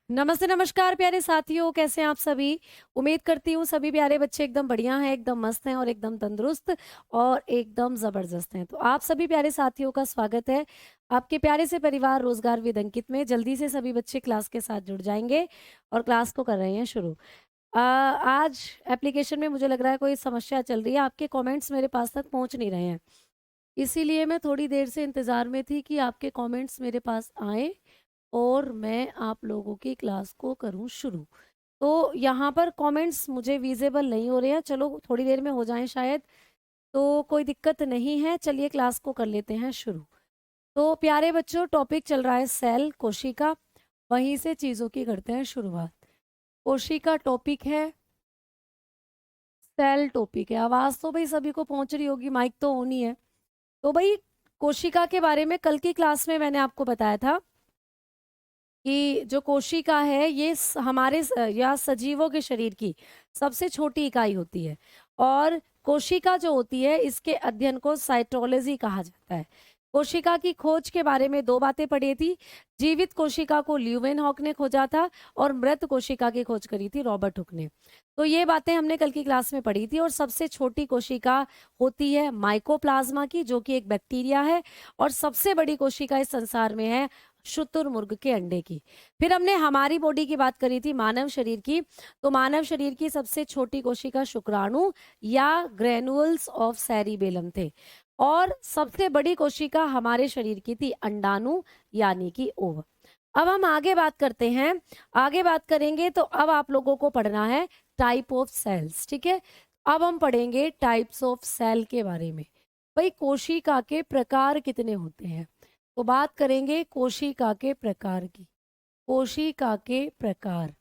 नमस्ते नमस्कार प्यारे साथियों, कैसे हैं आप सभी। उम्मीद करती हूँ सभी प्यारे बच्चे एकदम बढ़िया हैं, एकदम मस्त हैं और एकदम तंदुरुस्त और एकदम ज़बरदस्त हैं। तो आप सभी प्यारे साथियों का स्वागत है आपके प्यारे से परिवार रोजगार विद अंकित में। जल्दी से सभी बच्चे क्लास के साथ जुड़ जाएंगे और क्लास को कर रहे हैं शुरू। आज एप्लीकेशन में मुझे लग रहा है कोई समस्या चल रही है, आपके कॉमेंट्स मेरे पास तक पहुँच नहीं रहे हैं, इसीलिए मैं थोड़ी देर से इंतज़ार में थी कि आपके कॉमेंट्स मेरे पास आए और मैं आप लोगों की क्लास को करूं शुरू। तो यहाँ पर कमेंट्स मुझे विजिबल नहीं हो रहे हैं, चलो थोड़ी देर में हो जाएं शायद, तो कोई दिक्कत नहीं है। चलिए क्लास को कर लेते हैं शुरू। तो प्यारे बच्चों, टॉपिक चल रहा है सेल, कोशिका, वहीं से चीज़ों की करते हैं शुरुआत। कोशिका टॉपिक है, सेल टॉपिक है। आवाज़ तो भाई सभी को पहुंच रही होगी, माइक तो ऑन ही है। तो भाई कोशिका के बारे में कल की क्लास में मैंने आपको बताया था कि जो कोशिका है ये हमारे या सजीवों के शरीर की सबसे छोटी इकाई होती है और कोशिका जो होती है इसके अध्ययन को साइटोलॉजी कहा जाता है। कोशिका की खोज के बारे में दो बातें पढ़ी थी। जीवित कोशिका को ल्यूवेनहॉक ने खोजा था और मृत कोशिका की खोज करी थी रॉबर्ट हुक ने। तो ये बातें हमने कल की क्लास में पढ़ी थी। और सबसे छोटी कोशिका होती है माइकोप्लाज्मा की, जो कि एक बैक्टीरिया है, और सबसे बड़ी कोशिका इस संसार में है शुतुरमुर्ग के अंडे की। फिर हमने हमारी बॉडी की बात करी थी, मानव शरीर की। तो मानव शरीर की सबसे छोटी कोशिका शुक्राणु या ग्रेनुअल्स ऑफ सेरिबेलम थे और सबसे बड़ी कोशिका हमारे शरीर की थी अंडाणु यानी कि ओव। अब हम आगे बात करते हैं, आगे बात करेंगे तो अब आप लोगों को पढ़ना है टाइप ऑफ सेल्स, ठीक है। अब हम पढ़ेंगे टाइप्स ऑफ सेल के बारे में। भाई कोशिका के प्रकार कितने होते हैं, तो बात करेंगे कोशिका के प्रकार की। कोशिका के प्रकार,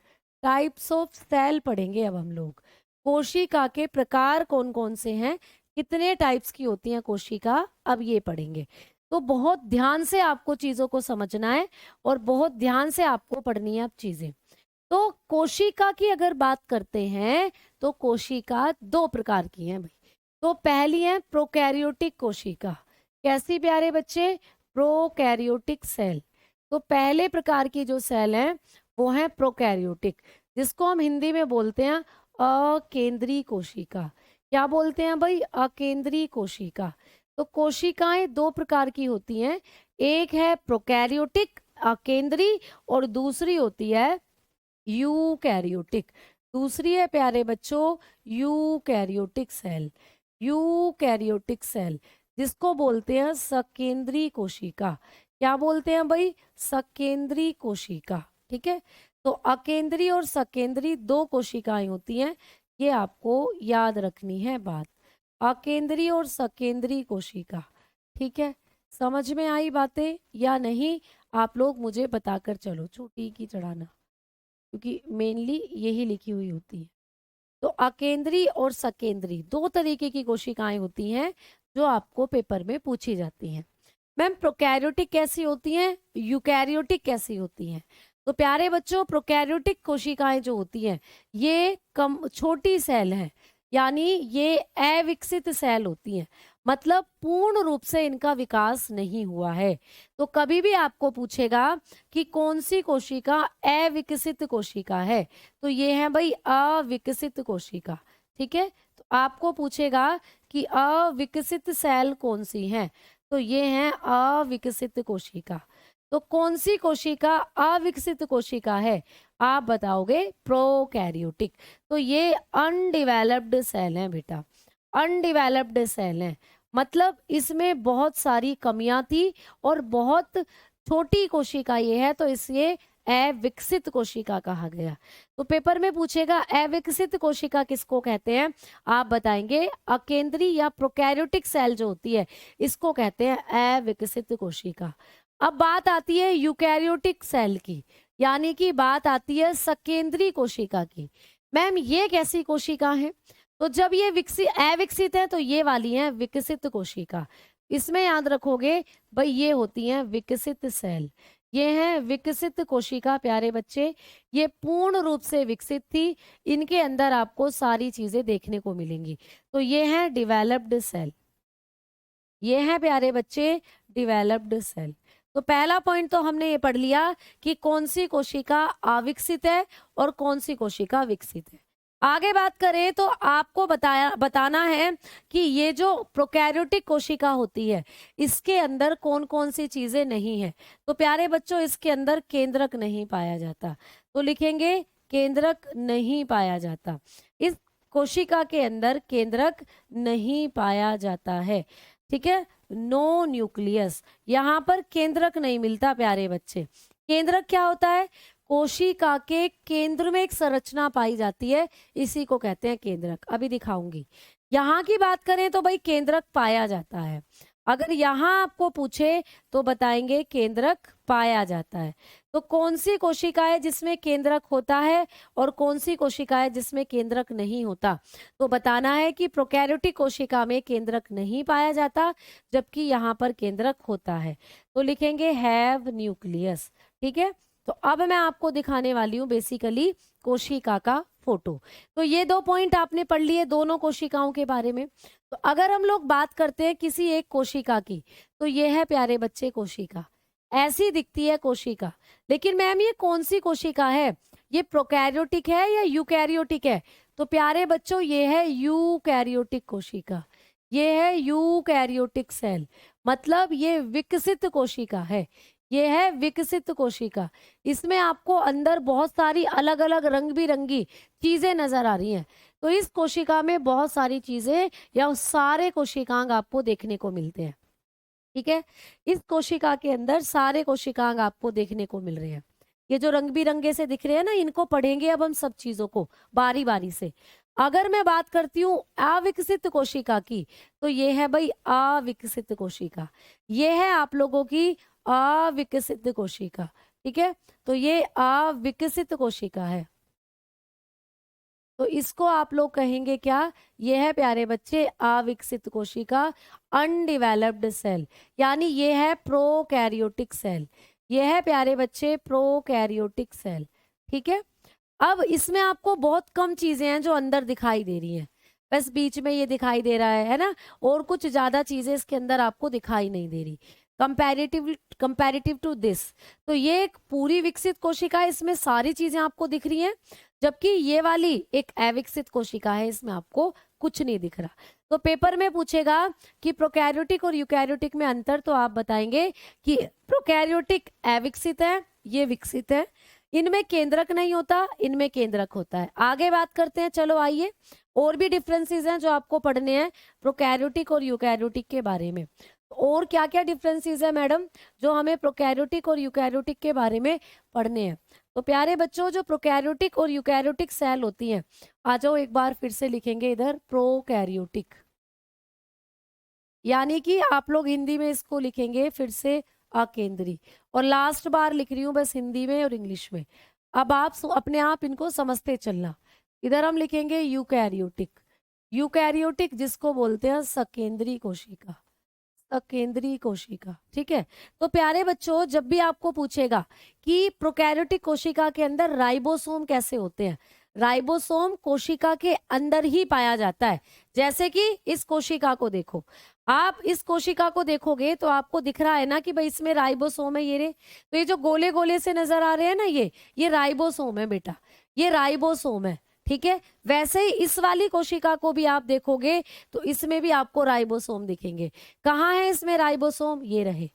टाइप्स ऑफ सेल पढ़ेंगे अब हम लोग। कोशिका के प्रकार कौन कौन से हैं, कितने टाइप्स की होती हैं कोशिका, अब ये पढ़ेंगे। तो बहुत ध्यान से आपको चीजों को समझना है और बहुत ध्यान से आपको पढ़नी है अब चीजें। तो कोशिका की अगर बात करते हैं तो कोशिका दो प्रकार की हैं भाई। तो पहली है प्रोकैरियोटिक कोशिका। कैसी प्यारे बच्चे, प्रोकैरियोटिक सेल। तो पहले प्रकार की जो सेल है वो है प्रोकैरियोटिक, जिसको हम हिंदी में बोलते हैं अकेंद्रीय कोशिका। क्या बोलते हैं भाई, अकेंद्रीय कोशिका। तो कोशिकाएं दो प्रकार की होती हैं, एक है प्रोकैरियोटिक अकेंद्रीय और दूसरी होती है यूकैरियोटिक। दूसरी है प्यारे बच्चों यूकैरियोटिक सेल। यूकैरियोटिक सेल जिसको बोलते हैं सकेंद्रीय कोशिका। क्या बोलते हैं भाई, सकेंद्रीय कोशिका, ठीक है। तो अकेंद्रीय और सकेंद्रीय दो कोशिकाएं होती हैं, ये आपको याद रखनी है बात। अकेंद्रीय और सकेंद्रीय कोशिका, ठीक है। समझ में आई बातें या नहीं, आप लोग मुझे बताकर चलो, चोटी की चढ़ाना, क्योंकि मेनली यही लिखी हुई होती है। तो अकेंद्रीय और सकेंद्रीय दो तरीके की कोशिकाएं होती हैं जो आपको पेपर में पूछी जाती हैं। मैम प्रोकैरियोटिक कैसी होती हैं, यूकैरियोटिक कैसी होती हैं। तो प्यारे बच्चों, प्रोकैरियोटिक कोशिकाएं जो होती हैं ये कम छोटी सेल हैं, यानी ये अविकसित सेल होती हैं, मतलब पूर्ण रूप से इनका विकास नहीं हुआ है। तो कभी भी आपको पूछेगा कि कौन सी कोशिका अविकसित कोशिका है, तो ये है भाई अविकसित कोशिका, ठीक है। तो आपको पूछेगा कि अविकसित सेल कौन सी है, तो ये है अविकसित कोशिका। तो कौन सी कोशिका अविकसित कोशिका है, आप बताओगे प्रोकैरियोटिक। तो ये अनडिवेलप्ड सेल है बेटा, अनडिवेलप्ड सेल है, मतलब इसमें बहुत सारी कमियां थी और बहुत छोटी कोशिका ये है, तो इसलिए अविकसित कोशिका कहा गया। तो पेपर में पूछेगा अविकसित कोशिका किसको कहते हैं, आप बताएंगे अकेंद्रीय या प्रोकैरियोटिक सेल जो होती है इसको कहते हैं अविकसित कोशिका। अब बात आती है यूकैरियोटिक सेल की, यानी कि बात आती है सकेंद्रीय कोशिका की। मैम ये कैसी कोशिका है, तो जब ये विकसित अविकसित है तो ये वाली है विकसित कोशिका। इसमें याद रखोगे भाई ये होती है विकसित सेल, ये है विकसित कोशिका प्यारे बच्चे, ये पूर्ण रूप से विकसित थी, इनके अंदर आपको सारी चीजें देखने को मिलेंगी। तो ये है डिवेलप्ड सेल, ये है प्यारे बच्चे डिवेलप्ड सेल। तो पहला पॉइंट तो हमने ये पढ़ लिया कि कौन सी कोशिका अविकसित है और कौन सी कोशिका विकसित है। आगे बात करें तो आपको बताना है कि ये जो प्रोकैरियोटिक कोशिका होती है इसके अंदर कौन कौन सी चीजें नहीं है। तो प्यारे बच्चों, इसके अंदर केंद्रक नहीं पाया जाता, तो लिखेंगे केंद्रक नहीं पाया जाता। इस कोशिका के अंदर केंद्रक नहीं पाया जाता है, ठीक है। नो न्यूक्लियस, यहाँ पर केंद्रक नहीं मिलता प्यारे बच्चे। केंद्रक क्या होता है? कोशिका के केंद्र में एक संरचना पाई जाती है, इसी को कहते हैं केंद्रक। अभी दिखाऊंगी। यहाँ की बात करें तो भाई केंद्रक पाया जाता है। अगर यहाँ आपको पूछे तो बताएंगे केंद्रक पाया जाता है। तो कौन सी कोशिका है जिसमें केंद्रक होता है और कौन सी कोशिका है जिसमें केंद्रक नहीं होता? तो बताना है कि प्रोकैरियोटिक कोशिका में केंद्रक नहीं पाया जाता, जबकि यहाँ पर केंद्रक होता है। तो लिखेंगे हैव न्यूक्लियस, ठीक है। तो अब मैं आपको दिखाने वाली हूँ बेसिकली कोशिका का फोटो। तो ये 2 पॉइंट आपने पढ़ लिए दोनों कोशिकाओं के बारे में। तो अगर हम लोग बात करते हैं किसी एक कोशिका की, तो ये है प्यारे बच्चे कोशिका, ऐसी दिखती है कोशिका। लेकिन मैम ये कौन सी कोशिका है? ये प्रोकैरियोटिक है या यूकैरियोटिक है? तो प्यारे बच्चों ये है यूकैरियोटिक कोशिका, ये है यूकैरियोटिक सेल, मतलब ये विकसित कोशिका है, ये है विकसित कोशिका। इसमें आपको अंदर बहुत सारी अलग अलग रंग बिरंगी चीजें नजर आ रही हैं। तो इस कोशिका में बहुत सारी चीजें या सारे कोशिकांग आपको देखने को मिलते हैं, ठीक है। इस कोशिका के अंदर सारे कोशिकांग आपको देखने को मिल रहे हैं। ये जो रंग बिरंगे से दिख रहे हैं ना, इनको पढ़ेंगे अब हम सब चीजों को बारी बारी से। अगर मैं बात करती हूँ अविकसित कोशिका की, तो ये है भाई अविकसित कोशिका, ये है आप लोगों की अविकसित कोशिका, ठीक है। तो ये अविकसित कोशिका है, तो इसको आप लोग कहेंगे क्या? ये है प्यारे बच्चे अविकसित कोशिका, अनडिवेलप्ड सेल, यानी ये है प्रोकैरियोटिक सेल, ये है प्यारे बच्चे प्रोकैरियोटिक सेल, ठीक है। अब इसमें आपको बहुत कम चीजें हैं जो अंदर दिखाई दे रही हैं, बस बीच में ये दिखाई दे रहा है ना, और कुछ ज्यादा चीजें इसके अंदर आपको दिखाई नहीं दे रही कंपैरेटिव टू दिस। तो ये एक पूरी विकसित कोशिका है, इसमें सारी चीजें आपको दिख रही हैं, जबकि ये वाली एक अविकसित कोशिका है, इसमें आपको कुछ नहीं दिख रहा। तो पेपर में पूछेगा कि प्रोकैरियोटिक और यूकैरियोटिक में अंतर, तो आप बताएंगे कि प्रोकैरियोटिक अविकसित है, ये विकसित है, इनमें केंद्रक नहीं होता, इनमें केंद्रक होता है। आगे बात करते हैं, चलो आइए, और भी डिफरेंसेस हैं जो आपको पढ़ने हैं प्रोकैरियोटिक और यूकैरियोटिक के बारे में। और क्या क्या डिफरेंसेस है मैडम जो हमें प्रोकैरियोटिक और यूकैरियोटिक के बारे में पढ़ने हैं? तो प्यारे बच्चों, जो प्रोकैरियोटिक और यूकैरियोटिक सेल होती हैं, आ जाओ एक बार फिर से लिखेंगे इधर प्रोकैरियोटिक, यानी कि आप लोग हिंदी में इसको लिखेंगे फिर से अकेंद्री, और लास्ट बार लिख रही हूँ बस हिंदी में और इंग्लिश में। अब आप अपने आप इनको समझते चलना। इधर हम लिखेंगे यूकैरियोटिक, यूकैरियोटिक जिसको बोलते हैं सकेंद्री कोशिका, सकेंद्री कोशिका, ठीक है। तो प्यारे बच्चों, जब भी आपको पूछेगा कि प्रोकैरियोटिक कोशिका के अंदर राइबोसोम कैसे होते हैं, राइबोसोम कोशिका के अंदर ही पाया जाता है। जैसे कि इस कोशिका को देखो, आप इस कोशिका को देखोगे तो आपको दिख रहा है ना कि भाई इसमें राइबोसोम है, ये रे, तो ये जो गोले गोले से नजर आ रहे हैं ना, ये राइबोसोम है बेटा, ये राइबोसोम है, ठीक है। वैसे ही इस वाली कोशिका को भी आप देखोगे तो इसमें भी आपको राइबोसोम दिखेंगे। कहाँ है इसमें राइबोसोम? ये रहे।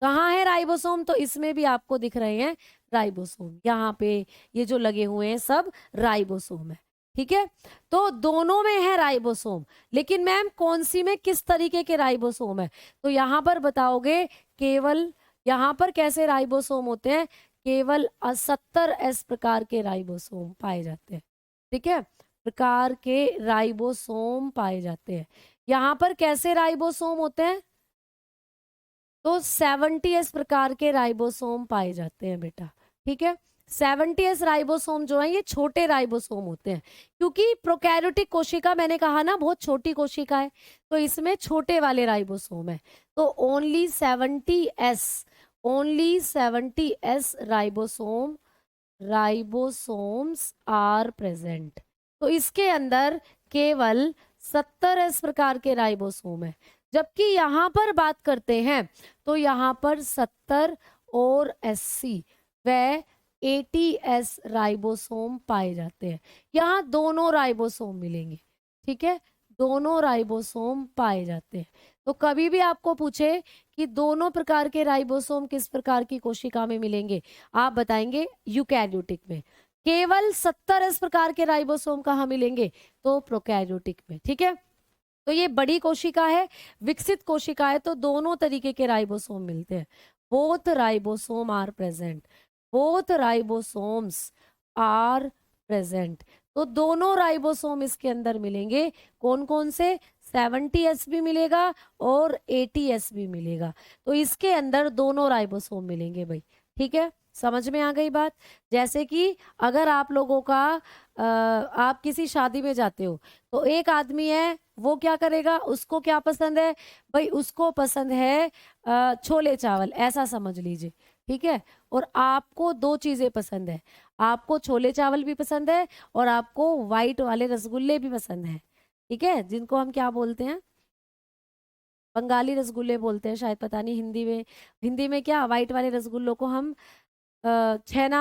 कहाँ है राइबोसोम? तो इसमें भी आपको दिख रहे हैं राइबोसोम, यहाँ पे ये जो लगे हुए हैं सब राइबोसोम है, ठीक है। तो दोनों में है राइबोसोम, लेकिन मैम कौन सी में किस तरीके के राइबोसोम है? तो यहाँ पर बताओगे केवल, यहाँ पर कैसे राइबोसोम होते हैं? केवल 70S प्रकार के राइबोसोम पाए जाते हैं, ठीक है, प्रकार के राइबोसोम पाए जाते हैं। यहाँ पर कैसे राइबोसोम होते हैं? तो 70S प्रकार के राइबोसोम पाए जाते हैं बेटा, ठीक है। 70S राइबोसोम जो है ये छोटे राइबोसोम होते हैं, क्योंकि प्रोकैरियोटिक कोशिका मैंने कहा ना बहुत छोटी कोशिका है, तो इसमें छोटे वाले राइबोसोम है। तो only 70S ribosomes are present. तो इसके अंदर केवल 70S प्रकार के राइबोसोम है, जबकि यहाँ पर बात करते हैं तो यहाँ पर 70 और SC व ATS राइबोसोम पाए जाते हैं। यहाँ दोनों राइबोसोम मिलेंगे, ठीक है, दोनों राइबोसोम पाए जाते हैं। तो कभी भी आपको पूछे कि दोनों प्रकार के राइबोसोम किस प्रकार की कोशिका में मिलेंगे, आप बताएंगे यूकैरियोटिक में। केवल 70 इस प्रकार के राइबोसोम कहाँ मिलेंगे, तो प्रोकैरियोटिक में, ठीक है। तो ये बड़ी कोशिका है, विकसित कोशिका है, तो दोनों तरीके के राइबोसोम मिलते हैं। Both ribosome are present, both ribosomes are present. तो दोनों राइबोसोम इसके अंदर मिलेंगे। कौन कौन से, 70S भी मिलेगा और 80S भी मिलेगा। तो इसके अंदर दोनों राइबोसोम मिलेंगे भाई, ठीक है, समझ में आ गई बात। जैसे कि अगर आप लोगों का आप किसी शादी में जाते हो, तो एक आदमी है, वो क्या करेगा, उसको क्या पसंद है भाई, उसको पसंद है छोले चावल, ऐसा समझ लीजिए, ठीक है। और आपको दो चीजें पसंद है, आपको छोले चावल भी पसंद है और आपको व्हाइट वाले रसगुल्ले भी पसंद है, ठीक है, जिनको हम क्या बोलते हैं, बंगाली रसगुल्ले बोलते हैं शायद, पता नहीं हिंदी में क्या, व्हाइट वाले रसगुल्लों को हम छेना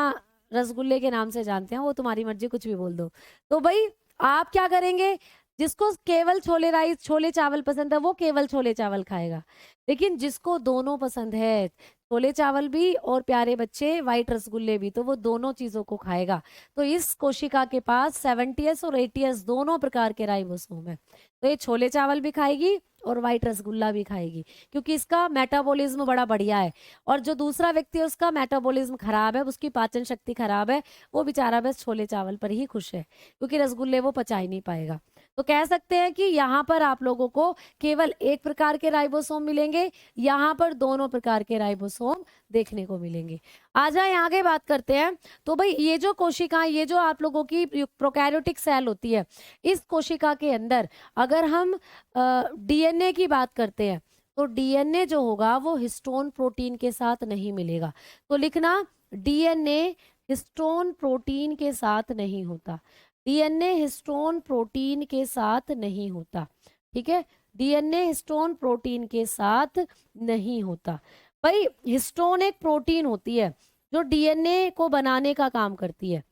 रसगुल्ले के नाम से जानते हैं, वो तुम्हारी मर्जी, कुछ भी बोल दो। तो भाई आप क्या करेंगे, जिसको केवल छोले चावल पसंद है वो केवल छोले चावल खाएगा, लेकिन जिसको दोनों पसंद है, छोले चावल भी और प्यारे बच्चे व्हाइट रसगुल्ले भी, तो वो दोनों चीजों को खाएगा। तो इस कोशिका के पास 70S और 80S दोनों प्रकार के राइबोसोम है। तो ये छोले चावल भी खाएगी और व्हाइट रसगुल्ला भी खाएगी, क्योंकि इसका मेटाबॉलिज्म बड़ा बढ़िया है। और जो दूसरा व्यक्ति है उसका मेटाबॉलिज्म खराब है, उसकी पाचन शक्ति खराब है, वो बेचारा बस छोले चावल पर ही खुश है, क्योंकि रसगुल्ले वो पचा ही नहीं पाएगा। तो कह सकते हैं कि यहाँ पर आप लोगों को केवल एक प्रकार के राइबोसोम मिलेंगे, यहाँ पर दोनों प्रकार के राइबोसोम देखने को मिलेंगे। आ जाए आगे बात करते हैं। तो भाई ये जो कोशिकाएं, ये जो आप लोगों की प्रोकैरियोटिक सेल होती है, इस कोशिका के अंदर अगर हम DNA की बात करते हैं, तो DNA जो होगा वो हिस्टोन प्रोटीन के साथ नहीं मिलेगा। तो लिखना, DNA हिस्टोन प्रोटीन के साथ नहीं होता, DNA हिस्टोन प्रोटीन के साथ नहीं होता, ठीक है, DNA हिस्टोन प्रोटीन के साथ नहीं होता। भाई हिस्टोन एक प्रोटीन होती है जो DNA को बनाने का काम करती है।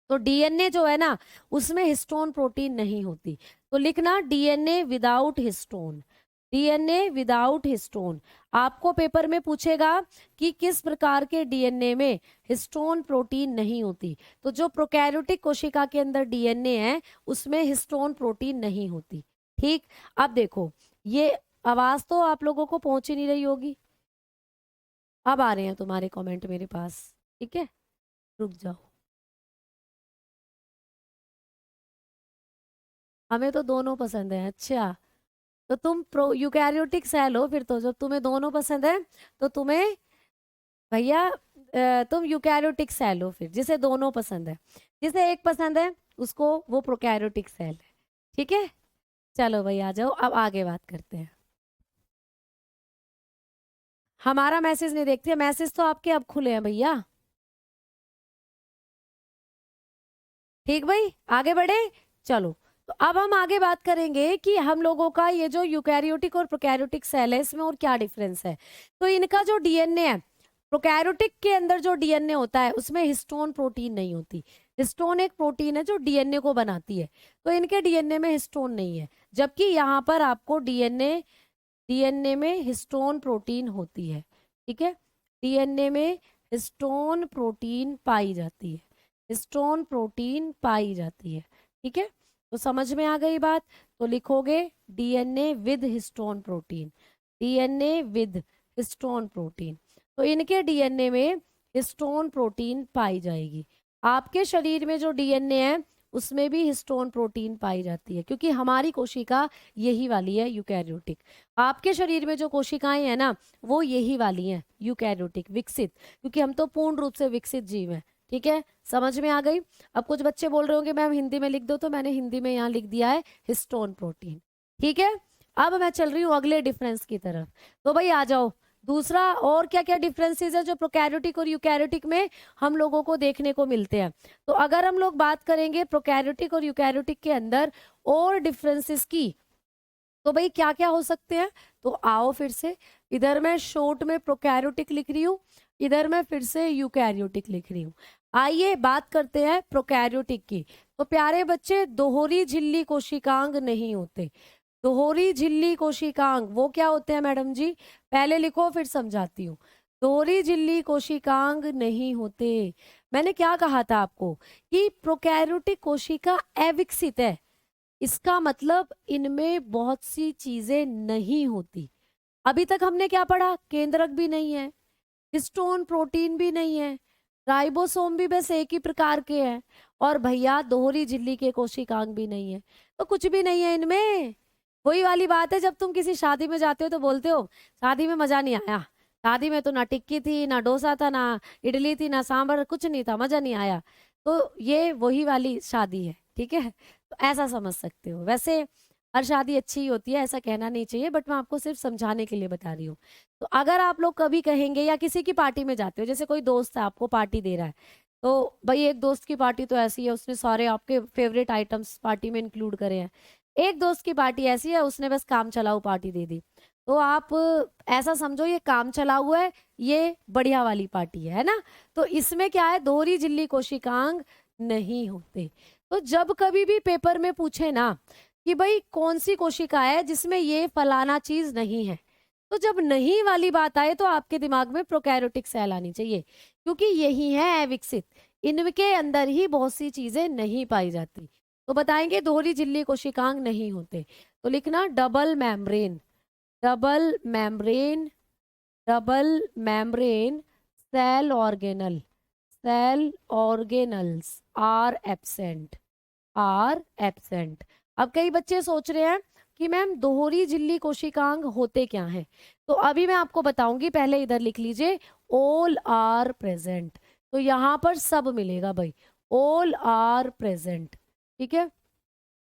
तो DNA जो है ना, उसमें हिस्टोन प्रोटीन नहीं होती। तो लिखना, DNA without histone, DNA without histone. आपको पेपर में पूछेगा कि किस प्रकार के DNA में हिस्टोन प्रोटीन नहीं होती, तो जो प्रोकैरियोटिक कोशिका के अंदर DNA है उसमें हिस्टोन प्रोटीन नहीं होती। ठीक, अब देखो, ये आवाज तो आप लोगों को पहुंच ही नहीं रही होगी, अब आ रहे हैं तुम्हारे कमेंट मेरे पास, ठीक है, रुक जाओ। हमें तो दोनों पसंद है, अच्छा, तो तुम प्रो यूकैरियोटिक सेल हो फिर, तो जब तुम्हें दोनों पसंद है तो तुम्हें भैया तुम यूकैरियोटिक सेल हो फिर, जिसे दोनों पसंद है। जिसे एक पसंद है उसको वो प्रोकैरियोटिक सेल है, ठीक है। चलो भाई आ जाओ, अब आगे बात करते हैं। हमारा मैसेज नहीं देखते, मैसेज तो आपके अब खुले हैं भैया, ठीक भाई, आगे बढ़े, चलो। तो अब हम आगे बात करेंगे कि हम लोगों का ये जो यूकैरियोटिक और प्रोकैरियोटिक सेल है, इसमें और क्या डिफरेंस है। तो इनका जो DNA है, प्रोकैरियोटिक के अंदर जो DNA होता है उसमें हिस्टोन प्रोटीन नहीं होती। हिस्टोन एक प्रोटीन है जो DNA को बनाती है, तो इनके DNA में हिस्टोन नहीं है, जबकि यहाँ पर आपको DNA में हिस्टोन प्रोटीन होती है, ठीक है, DNA में हिस्टोन प्रोटीन पाई जाती है, हिस्टोन प्रोटीन पाई जाती है, ठीक है। तो समझ में आ गई बात, तो लिखोगे DNA with histone protein, DNA with histone protein. तो इनके DNA में हिस्टोन प्रोटीन पाई जाएगी। आपके शरीर में जो DNA है उसमें भी हिस्टोन प्रोटीन पाई जाती है, क्योंकि हमारी कोशिका यही वाली है यूकैरियोटिक। आपके शरीर में जो कोशिकाएं हैं ना, वो यही वाली हैं यूकैरियोटिक, विकसित, क्योंकि हम तो पूर्ण रूप से विकसित जीव हैं, ठीक है, समझ में आ गई। अब कुछ बच्चे बोल रहे होंगे मैम हिंदी में लिख दो, तो मैंने हिंदी में यहाँ लिख दिया है हिस्टोन प्रोटीन, ठीक है। अब मैं चल रही हूँ अगले डिफरेंस की तरफ। तो भाई आ जाओ, दूसरा और क्या क्या डिफरेंसेस है जो प्रोकैरियोटिक और यूकैरियोटिक में हम लोगों को देखने को मिलते हैं। तो अगर हम लोग बात करेंगे प्रोकैरियोटिक और यूकैरियोटिक के अंदर और डिफरेंसेस की, तो भाई क्या क्या हो सकते हैं। तो आओ फिर से, इधर मैं शॉर्ट में प्रोकैरियोटिक लिख रही हूँ, इधर मैं फिर से यूकैरियोटिक लिख रही हूँ। आइए बात करते हैं प्रोकैरियोटिक की। तो प्यारे बच्चे, दोहरी झिल्ली कोशिकांग नहीं होते। दोहरी झिल्ली कोशिकांग वो क्या होते हैं मैडम जी? पहले लिखो फिर समझाती हूँ। दोहरी झिल्ली कोशिकांग नहीं होते। मैंने क्या कहा था आपको कि प्रोकैरियोटिक कोशिका अविकसित है। इसका मतलब इनमें बहुत सी चीजें नहीं होती। अभी तक हमने क्या पढ़ा? केंद्रक भी नहीं है, हिस्टोन प्रोटीन भी नहीं है, राइबोसोम भी बस एक ही प्रकार के हैं, और भैया दोहरी झिल्ली के कोशिकांग भी नहीं है। तो कुछ भी नहीं है इनमें। वही वाली बात है, जब तुम किसी शादी में जाते हो तो बोलते हो शादी में मजा नहीं आया, शादी में तो ना टिक्की थी, ना डोसा था, ना इडली थी, ना सांभर, कुछ नहीं था, मजा नहीं आया। तो ये वही वाली शादी है, ठीक है? तो ऐसा समझ सकते हो। वैसे हर शादी अच्छी ही होती है, ऐसा कहना नहीं चाहिए, बट मैं आपको सिर्फ समझाने के लिए बता रही हूँ। तो अगर आप लोग कभी कहेंगे या किसी की पार्टी में जाते हो, जैसे कोई दोस्त है आपको पार्टी दे रहा है, तो भाई एक दोस्त की पार्टी तो ऐसी है उसने सारे आपके फेवरेट आइटम्स पार्टी में इंक्लूड करे हैं। एक दोस्त की पार्टी ऐसी है उसने बस काम चलाऊ पार्टी दे दी। तो आप ऐसा समझो ये काम चला हुआ है, ये बढ़िया वाली पार्टी है ना? तो इसमें क्या है, दोहरी झिल्ली कोशिकांग नहीं होते। तो जब कभी भी पेपर में पूछे ना कि भाई कौन सी कोशिका है जिसमें ये फलाना चीज नहीं है, तो जब नहीं वाली बात आए तो आपके दिमाग में प्रोकैरियोटिक सेल आनी चाहिए, क्योंकि यही है अविकसित। इनके अंदर ही बहुत सी चीजें नहीं पाई जाती। तो बताएंगे दोहरी झिल्ली कोशिकांग नहीं होते। तो लिखना double membrane, double membrane, double membrane cell organelle, cell organelles are absent, are absent. अब कई बच्चे सोच रहे हैं कि मैम दोहरी झिल्ली कोशिकांग होते क्या हैं? तो अभी मैं आपको बताऊंगी, पहले इधर लिख लीजिए ऑल आर प्रेजेंट। तो यहाँ पर सब मिलेगा भाई, ऑल आर प्रेजेंट, ठीक है?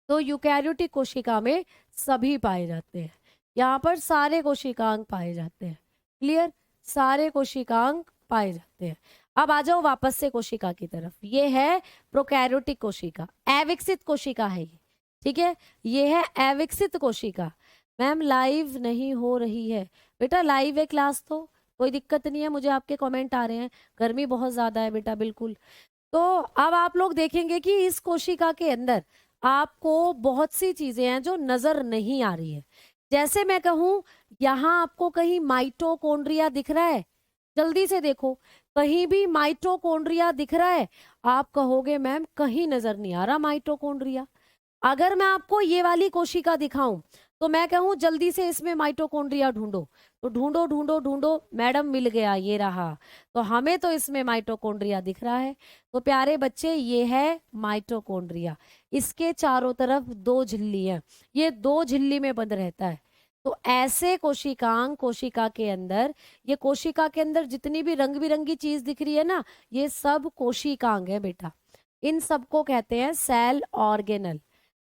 तो यूकैरियोटिक कोशिका में सभी पाए जाते हैं, यहाँ पर सारे कोशिकांग पाए जाते हैं। क्लियर? सारे कोशिकांग पाए जाते हैं। अब आ जाओ वापस से कोशिका की तरफ। ये है प्रोकैरियोटिक कोशिका, अविकसित कोशिका है ये, ठीक है? ये है अविकसित कोशिका। मैम लाइव नहीं हो रही है, बेटा लाइव है क्लास, तो कोई दिक्कत नहीं है। मुझे आपके कमेंट आ रहे हैं, गर्मी बहुत ज्यादा है बेटा, बिल्कुल। तो अब आप लोग देखेंगे कि इस कोशिका के अंदर आपको बहुत सी चीजें हैं जो नजर नहीं आ रही है। जैसे मैं कहूं, यहाँ आपको कहीं माइटोकॉन्ड्रिया दिख रहा है? जल्दी से देखो, कहीं भी माइटोकॉन्ड्रिया दिख रहा है? आप कहोगे मैम कहीं नजर नहीं आ रहा माइटोकॉन्ड्रिया। अगर मैं आपको ये वाली कोशिका दिखाऊं तो मैं कहूं जल्दी से इसमें माइटोकॉन्ड्रिया ढूंढो, तो ढूंढो ढूंढो ढूंढो, मैडम मिल गया, ये रहा। तो हमें तो इसमें माइटोकॉन्ड्रिया दिख रहा है। तो प्यारे बच्चे ये है माइटोकॉन्ड्रिया, इसके चारों तरफ दो झिल्ली है, ये दो झिल्ली में बंद रहता है। तो ऐसे कोशिकांग कोशिका के अंदर, ये कोशिका के अंदर जितनी भी रंग बिरंगी चीज दिख रही है ना, ये सब कोशिकांग है बेटा। इन सबको कहते हैं सेल ऑर्गेनल।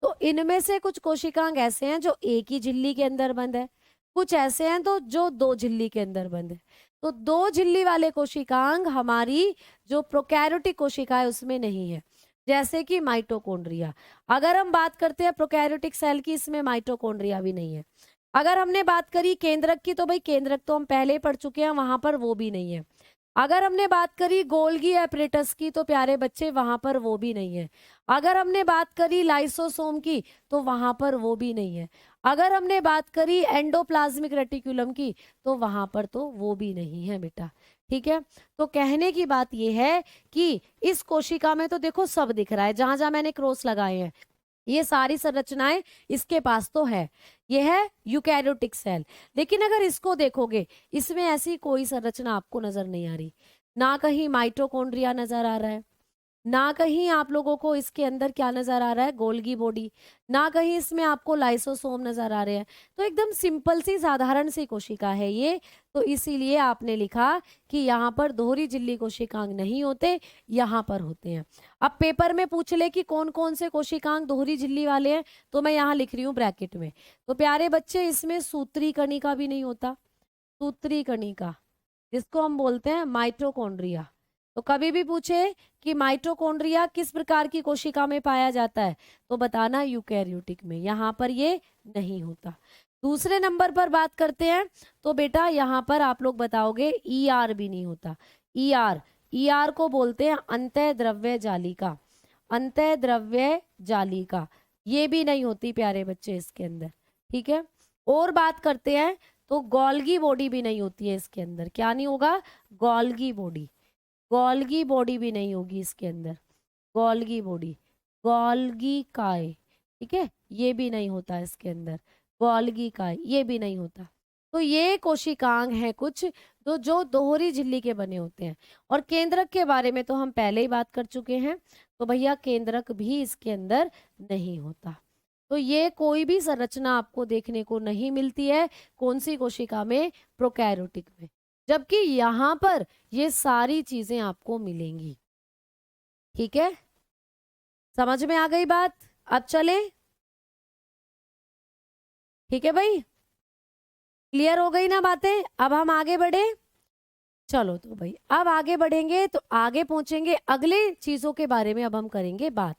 तो इनमें से कुछ कोशिकांग ऐसे हैं जो एक ही झिल्ली के अंदर बंद है, कुछ ऐसे हैं तो जो दो झिल्ली के अंदर बंद है। तो दो झिल्ली वाले कोशिकांग हमारी जो प्रोकैरियोटिक कोशिका है उसमें नहीं है, जैसे कि माइटोकॉन्ड्रिया। अगर हम बात करते हैं प्रोकैरियोटिक सेल की, इसमें माइटोकॉन्ड्रिया भी नहीं है। अगर हमने बात करी केंद्रक की, तो भाई केंद्रक तो हम पहले ही पढ़ चुके हैं, वहां पर वो भी नहीं है। अगर हमने बात करी गोल्गी एपरेटस की, तो प्यारे बच्चे वहां पर वो भी नहीं है। अगर हमने बात करी लाइसोसोम की, तो वहां पर वो भी नहीं है। अगर हमने बात करी एंडोप्लाज्मिक रेटिकुलम की, तो वहां पर तो वो भी नहीं है बेटा, ठीक है? तो कहने की बात ये है कि इस कोशिका में तो देखो सब दिख रहा है, जहां जहां मैंने क्रॉस लगाए हैं ये सारी संरचनाएं इसके पास तो है। ये है यूकैरियोटिक सेल। लेकिन अगर इसको देखोगे, इसमें ऐसी कोई संरचना आपको नजर नहीं आ रही, ना कहीं माइटोकॉन्ड्रिया नजर आ रहा है, ना कहीं आप लोगों को इसके अंदर क्या नजर आ रहा है, गोल्गी बॉडी, ना कहीं इसमें आपको लाइसोसोम नजर आ रहे हैं। तो एकदम सिंपल सी साधारण सी कोशिका है ये। तो इसीलिए आपने लिखा कि यहाँ पर दोहरी झिल्ली कोशिकांग नहीं होते, यहाँ पर होते हैं। अब पेपर में पूछ ले कि कौन कौन से कोशिकांग दोहरी झिल्ली वाले हैं, तो मैं यहाँ लिख रही हूँ ब्रैकेट में। तो प्यारे बच्चे, इसमें सूत्री कणिका भी नहीं होता, सूत्री कणिका जिसको हम बोलते हैं माइटोकॉन्ड्रिया। तो कभी भी पूछे कि माइटोकॉन्ड्रिया किस प्रकार की कोशिका में पाया जाता है, तो बताना यूकैरियोटिक में, यहाँ पर ये नहीं होता। दूसरे नंबर पर बात करते हैं तो बेटा यहाँ पर आप लोग बताओगे ER भी नहीं होता। ER को बोलते हैं अंतः द्रव्य जालिका, अंतः द्रव्य जालिका, ये भी नहीं होती प्यारे बच्चे इसके अंदर। ठीक है, और बात करते हैं तो गोल्गी बॉडी भी नहीं होती है इसके अंदर। क्या नहीं होगा? गोल्गी बॉडी, गोल्गी बॉडी भी नहीं होगी इसके अंदर, गोल्गी बॉडी, गोल्गी काय, ठीक है, ये भी नहीं होता इसके अंदर, गोल्गी काय ये भी नहीं होता। तो ये कोशिकांग है कुछ जो दोहरी झिल्ली के बने होते हैं। और केंद्रक के बारे में तो हम पहले ही बात कर चुके हैं, तो भैया केंद्रक भी इसके अंदर नहीं होता। तो ये कोई भी संरचना आपको देखने को नहीं मिलती है कौन सी कोशिका में? प्रोकैरियोटिक में। जबकि यहाँ पर ये सारी चीजें आपको मिलेंगी। ठीक है, समझ में आ गई बात? अब चले, ठीक है भाई, क्लियर हो गई ना बातें? अब हम आगे बढ़े। चलो तो भाई अब आगे बढ़ेंगे तो आगे पहुंचेंगे अगले चीजों के बारे में। अब हम करेंगे बात,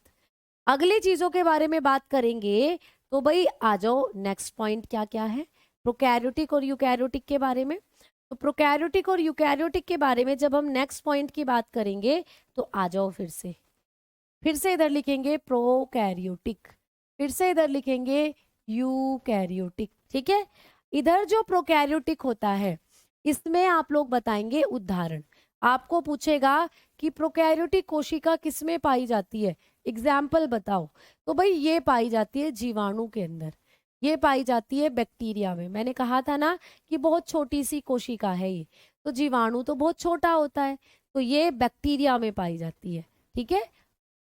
अगली चीजों के बारे में बात करेंगे। तो भाई आ जाओ, नेक्स्ट पॉइंट क्या क्या है प्रोकैरियोटिक और यूकैरियोटिक के बारे में। तो प्रोकैरियोटिक और यूकैरियोटिक के बारे में जब हम नेक्स्ट पॉइंट की बात करेंगे तो आ जाओ, फिर से इधर लिखेंगे प्रोकैरियोटिक, फिर से इधर लिखेंगे यूकैरियोटिक। ठीक है, इधर जो प्रोकैरियोटिक होता है इसमें आप लोग बताएंगे उदाहरण। आपको पूछेगा कि प्रोकैरियोटिक कोशिका किसमें पाई जाती है, एग्जाम्पल बताओ। तो भाई ये पाई जाती है जीवाणु के अंदर, ये पाई जाती है बैक्टीरिया में। मैंने कहा था ना कि बहुत छोटी सी कोशिका है ये, तो जीवाणु तो बहुत छोटा होता है, तो ये बैक्टीरिया में पाई जाती है। ठीक है,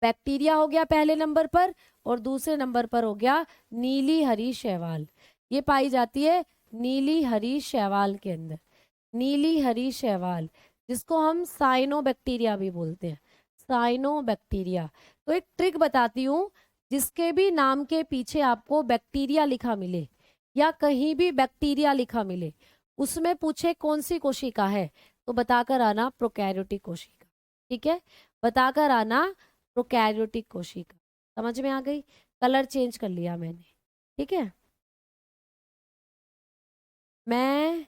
बैक्टीरिया हो गया पहले नंबर पर, और दूसरे नंबर पर हो गया नीली हरी शैवाल। ये पाई जाती है नीली हरी शैवाल के अंदर, नीली हरी शैवाल जिसको हम साइनोबैक्टीरिया भी बोलते हैं, साइनोबैक्टीरिया। तो एक ट्रिक बताती हूँ, जिसके भी नाम के पीछे आपको बैक्टीरिया लिखा मिले या कहीं भी बैक्टीरिया लिखा मिले, उसमें पूछे कौन सी कोशिका है, तो बताकर आना प्रोकैरियोटिक कोशिका। ठीक है, बताकर आना प्रोकैरियोटिक कोशिका। समझ में आ गई? कलर चेंज कर लिया मैंने। ठीक है, मैं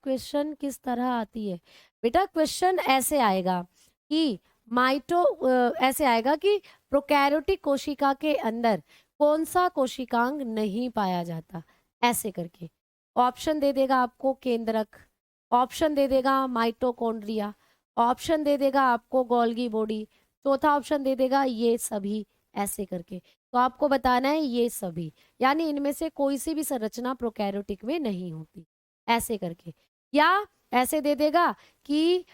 क्वेश्चन किस तरह आती है बेटा? क्वेश्चन ऐसे आएगा कि ऐसे आएगा कि प्रोकैरियोटिक कोशिका के अंदर कौन सा कोशिकांग नहीं पाया जाता, ऐसे करके ऑप्शन दे देगा आपको केंद्रक, ऑप्शन दे देगा माइटोकॉन्ड्रिया, ऑप्शन दे देगा आपको गोल्गी बॉडी, चौथा ऑप्शन दे देगा ये सभी, ऐसे करके। तो आपको बताना है ये सभी, यानी इनमें से कोई सी भी संरचना प्रोकैरियोटिक में नहीं होती, ऐसे करके। या ऐसे दे देगा कि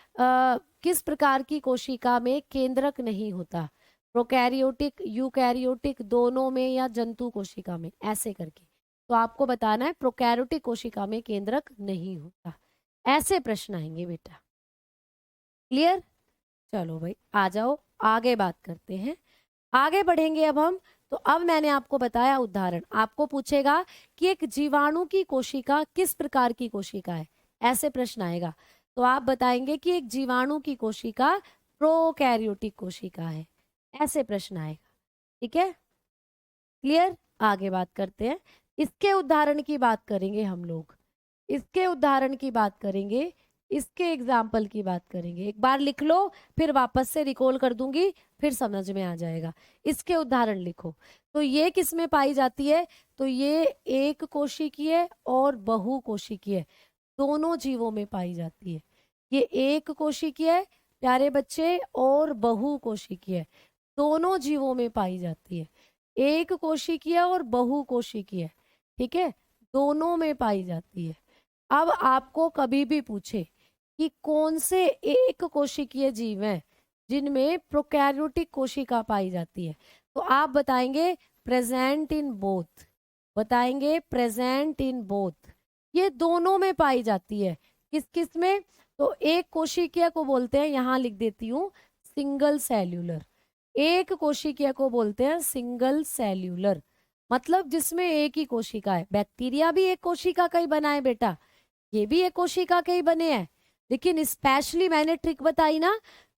किस प्रकार की कोशिका में केंद्रक नहीं होता, प्रोकैरियोटिक यूकैरियोटिक दोनों में या जंतु कोशिका में, ऐसे करके। तो आपको बताना है प्रोकैरियोटिक कोशिका में केंद्रक नहीं होता। ऐसे प्रश्न आएंगे बेटा, क्लियर? चलो भाई आ जाओ, आगे बात करते हैं, आगे बढ़ेंगे अब हम। तो अब मैंने आपको बताया उदाहरण, आपको पूछेगा कि एक जीवाणु की कोशिका किस प्रकार की कोशिका है, ऐसे प्रश्न आएगा। तो आप बताएंगे कि एक जीवाणु की कोशिका प्रोकैरियोटिक कोशिका है, ऐसे प्रश्न आएगा। ठीक है, क्लियर? आगे बात करते हैं, इसके उदाहरण की बात करेंगे हम लोग, इसके उदाहरण की बात करेंगे, इसके एग्जाम्पल की बात करेंगे। एक बार लिख लो, फिर वापस से रिकॉल कर दूंगी, फिर समझ में आ जाएगा। इसके उदाहरण लिखो। तो ये किस में पाई जाती है? तो ये एक कोशिकीय और बहुकोशिकीय दोनों जीवों में पाई जाती है। ये एक कोशिकीय प्यारे बच्चे और बहुकोशिकीय दोनों जीवों में पाई जाती है। एक कोशिकीय और बहुकोशिकीय, ठीक है, दोनों में पाई जाती है। अब आपको कभी भी पूछे कि कौन से एक कोशिकीय जीव हैं जिनमें प्रोकैरियोटिक कोशिका पाई जाती है, तो आप बताएंगे प्रेजेंट इन बोथ, बताएंगे प्रेजेंट इन बोथ, ये दोनों में पाई जाती है। किस किस में? तो एक कोशिकीय को बोलते हैं, यहां लिख देती हूं, सिंगल सेल्यूलर। एक कोशिकीय को बोलते हैं सिंगल सेल्यूलर, मतलब जिसमें एक ही कोशिका है। बैक्टीरिया भी एक कोशिका का ही बना है बेटा, ये भी एक कोशिका के ही बने हैं। लेकिन स्पेशली मैंने ट्रिक बताई ना,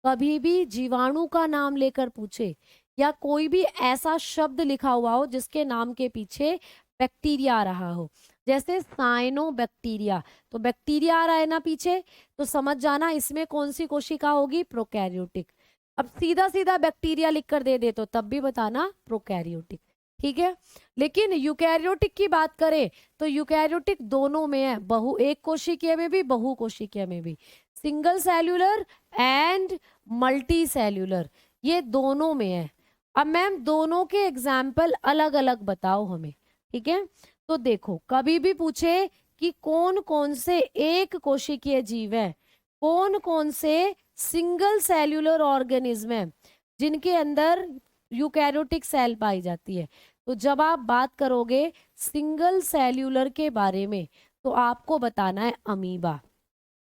कभी भी जीवाणु का नाम लेकर पूछे या कोई भी ऐसा शब्द लिखा हुआ हो जिसके नाम के पीछे बैक्टीरिया आ रहा हो, जैसे साइनोबैक्टीरिया, तो बैक्टीरिया आ रहा है ना पीछे, तो समझ जाना इसमें कौन सी कोशिका होगी, प्रोकैरियोटिक। अब सीधा सीधा बैक्टीरिया लिख कर दे दे तो तब भी बताना प्रोकैरियोटिक, ठीक है। लेकिन यूकैरियोटिक की बात करें तो यूकैरियोटिक दोनों में है, एक कोशिकीय में भी, बहु कोशिकीय में भी, single cellular and multi cellular, ये दोनों में है। अब मैम दोनों के एग्जाम्पल अलग अलग बताओ हमें, ठीक है। तो देखो कभी भी पूछे कि कौन कौन से एक कोशिकीय जीव है, कौन कौन से सिंगल सेल्यूलर ऑर्गेनिज्म है जिनके अंदर यूकैरियोटिक सेल पाई जाती है, तो जब आप बात करोगे सिंगल सेल्यूलर के बारे में तो आपको बताना है अमीबा,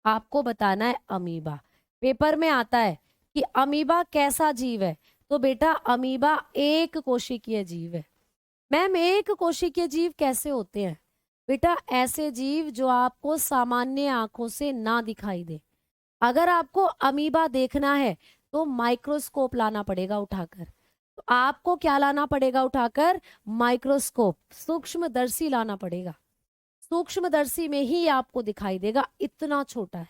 आपको बताना है अमीबा। पेपर में आता है कि अमीबा कैसा जीव है, तो बेटा अमीबा एक कोशिकीय जीव है। मैम एक कोशिकीय जीव कैसे होते हैं, बेटा ऐसे जीव जो आपको सामान्य आंखों से ना दिखाई दे। अगर आपको अमीबा देखना है तो माइक्रोस्कोप लाना पड़ेगा उठाकर, तो आपको क्या लाना पड़ेगा उठाकर, माइक्रोस्कोप, सूक्ष्मदर्शी लाना पड़ेगा। सूक्ष्मदर्शी में ही आपको दिखाई देगा, इतना छोटा है।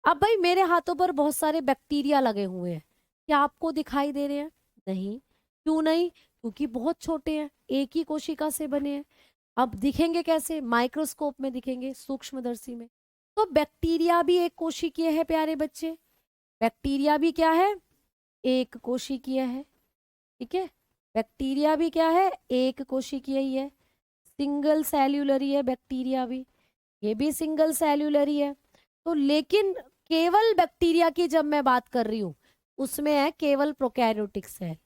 अब भाई मेरे हाथों पर बहुत सारे बैक्टीरिया लगे हुए हैं, क्या आपको दिखाई दे रहे हैं, नहीं। क्यों नहीं, क्योंकि बहुत छोटे हैं, एक ही कोशिका से बने हैं। अब दिखेंगे कैसे, माइक्रोस्कोप में दिखेंगे, सूक्ष्मदर्शी में। तो बैक्टीरिया भी एक कोशिकीय है प्यारे बच्चे, बैक्टीरिया भी क्या है, एक कोशिकीय है, ठीक है। बैक्टीरिया भी क्या है, एक कोशिकीय ही है, सिंगल सेल्यूलर ही है बैक्टीरिया भी, ये भी सिंगल सेल्यूलर ही है। तो लेकिन केवल बैक्टीरिया की जब मैं बात कर रही हूं उसमें है केवल प्रोकैरियोटिक सेल,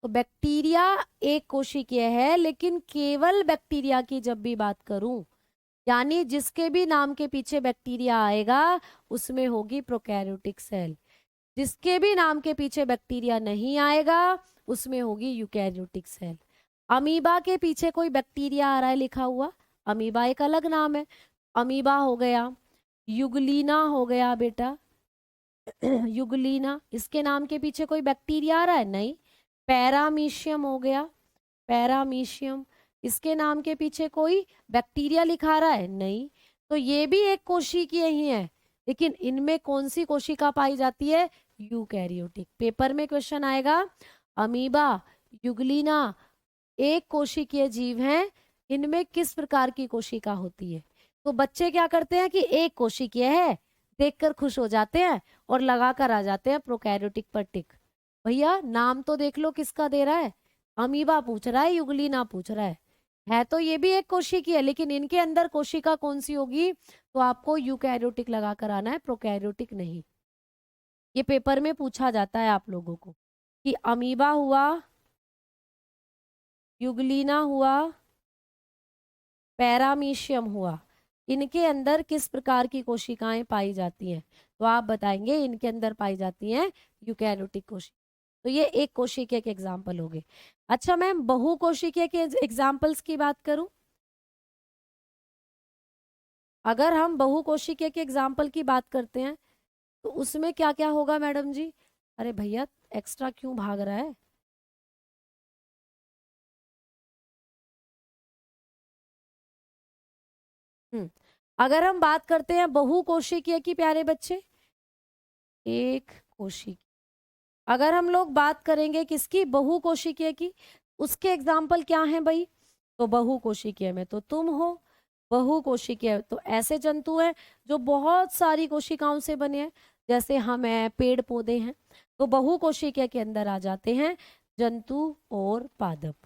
तो बैक्टीरिया एक कोशिकीय है, लेकिन केवल बैक्टीरिया की जब भी बात करूं, यानी जिसके भी नाम के पीछे बैक्टीरिया आएगा उसमें होगी प्रोकैरियोटिक सेल, जिसके भी नाम के पीछे बैक्टीरिया नहीं आएगा उसमें होगी यूकैरियोटिक सेल। अमीबा के पीछे कोई बैक्टीरिया आ रहा है लिखा हुआ, अमीबा एक अलग नाम है, अमीबा हो गया, युगलीना हो गया बेटा, युगलीना, इसके नाम के पीछे कोई बैक्टीरिया आ रहा है, नहीं। पैरामीशियम हो गया, पैरामीशियम, इसके नाम के पीछे कोई बैक्टीरिया लिखा रहा है, नहीं। तो ये भी एक कोशिकीय ही है, लेकिन इनमें कौन सी कोशिका पाई जाती है, यूकैरियोटिक। पेपर में क्वेश्चन आएगा अमीबा, युगलीना एक कोशिकीय जीव हैं, इनमें किस प्रकार की कोशिका होती है। तो बच्चे क्या करते हैं कि एक कोशिकीय है देखकर खुश हो जाते हैं और लगाकर आ जाते हैं प्रोकैरियोटिक पर टिक। भैया नाम तो देख लो किसका दे रहा है, अमीबा पूछ रहा है, युगलीना पूछ रहा है तो ये भी एक कोशिकीय है, लेकिन इनके अंदर कोशिका कौन सी होगी, तो आपको यूकैरियोटिक लगाकर आना है, प्रोकैरियोटिक नहीं। ये पेपर में पूछा जाता है आप लोगों को कि अमीबा हुआ, युगलीना हुआ, पैरामीशियम हुआ, इनके अंदर किस प्रकार की कोशिकाएं पाई जाती हैं, तो आप बताएंगे इनके अंदर पाई जाती हैं यूकैरियोटिक कोशिका। तो ये एक कोशिकीय के एग्जाम्पल हो गए। अच्छा मैम बहुकोशिकीय के एग्जाम्पल्स की बात करूं, अगर हम बहुकोशिकीय के एग्जाम्पल की बात करते हैं तो उसमें क्या क्या होगा मैडम जी, अरे भैया एक्स्ट्रा क्यों भाग रहा है, अगर हम बात करते हैं बहुकोशिकीय की प्यारे बच्चे, एक कोशिकीय, अगर हम लोग बात करेंगे किसकी, बहुकोशिकीय की, उसके एग्जाम्पल क्या हैं भाई, तो बहुकोशिकीय में तो तुम हो, बहुकोशिकीय तो ऐसे जंतु हैं जो बहुत सारी कोशिकाओं से बने हैं, जैसे हम हैं, पेड़ पौधे हैं, तो बहुकोशिकीय के अंदर आ जाते हैं जंतु और पादप,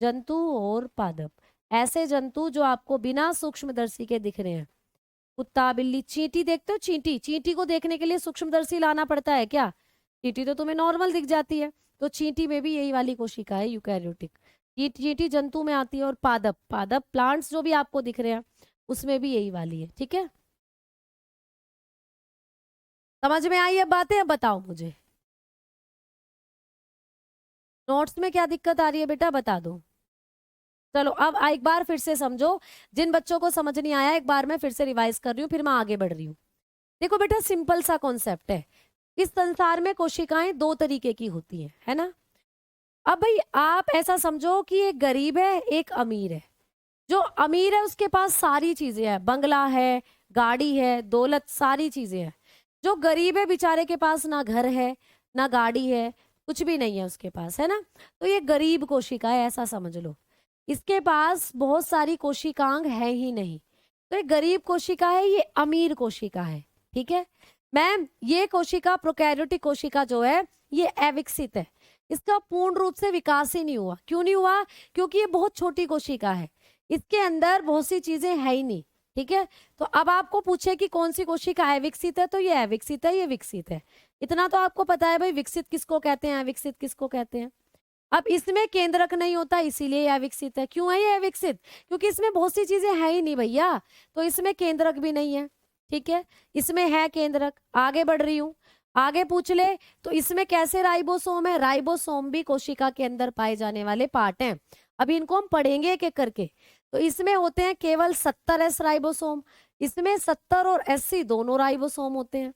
जंतु और पादप, ऐसे जंतु जो आपको बिना सूक्ष्मदर्शी के दिख रहे हैं। कुत्ता बिल्ली, चींटी देखते हो, चींटी, चींटी को देखने के लिए सूक्ष्मदर्शी लाना पड़ता है क्या, चींटी तो तुम्हें नॉर्मल दिख जाती है, तो चींटी में भी यही वाली कोशिका है यूकैरियोटिक, चींटी जंतु में आती है, और पादप, पादप प्लांट्स जो भी आपको दिख रहे हैं उसमें भी यही वाली है, ठीक है। समझ में आई अब बातें, अब बताओ मुझे नोट्स में क्या दिक्कत आ रही है बेटा, बता दो। चलो अब एक बार फिर से समझो, जिन बच्चों को समझ नहीं आया एक बार मैं फिर से रिवाइज कर रही हूँ, फिर मैं आगे बढ़ रही हूँ। देखो बेटा सिंपल सा कॉन्सेप्ट है, इस संसार में कोशिकाएं दो तरीके की होती हैं, है ना। अब भाई आप ऐसा समझो कि एक गरीब है एक अमीर है, जो अमीर है उसके पास सारी चीजें हैं, बंगला है, गाड़ी है, दौलत, सारी चीजें हैं। जो गरीब है बेचारे के पास ना घर है, ना गाड़ी है, कुछ भी नहीं है उसके पास, है ना। तो ये गरीब कोशिका है, ऐसा समझ लो। इसके पास बहुत सारी कोशिकांग है ही नहीं, तो ये गरीब कोशिका है, ये अमीर कोशिका है। ठीक है मैम, ये कोशिका प्रोकैरियोटिक कोशिका जो है ये अविकसित है, इसका पूर्ण रूप से विकास ही नहीं हुआ। क्यों नहीं हुआ? क्योंकि ये बहुत छोटी कोशिका है, इसके अंदर बहुत सी चीजें है ही नहीं। ठीक है, तो अब आपको पूछे कि कौन सी कोशिका अविकसित है, तो ये अविकसित है, ये विकसित है। इतना तो आपको पता है भाई, विकसित किसको कहते हैं, अविकसित किसको कहते हैं। अब इसमें केंद्रक नहीं होता, इसीलिए ये अविकसित है। क्यों है ये अविकसित? क्योंकि इसमें बहुत सी चीजें है ही नहीं भैया, तो इसमें केंद्रक भी नहीं है। ठीक है, इसमें है केंद्रक। आगे बढ़ रही हूं, आगे पूछ ले तो इसमें कैसे राइबोसोम है? राइबोसोम भी कोशिका के अंदर पाए जाने वाले पार्ट हैं, अभी इनको हम पढ़ेंगे एक एक करके। तो इसमें होते हैं केवल 70 एस राइबोसोम, इसमें 70 और 80 दोनों राइबोसोम होते हैं।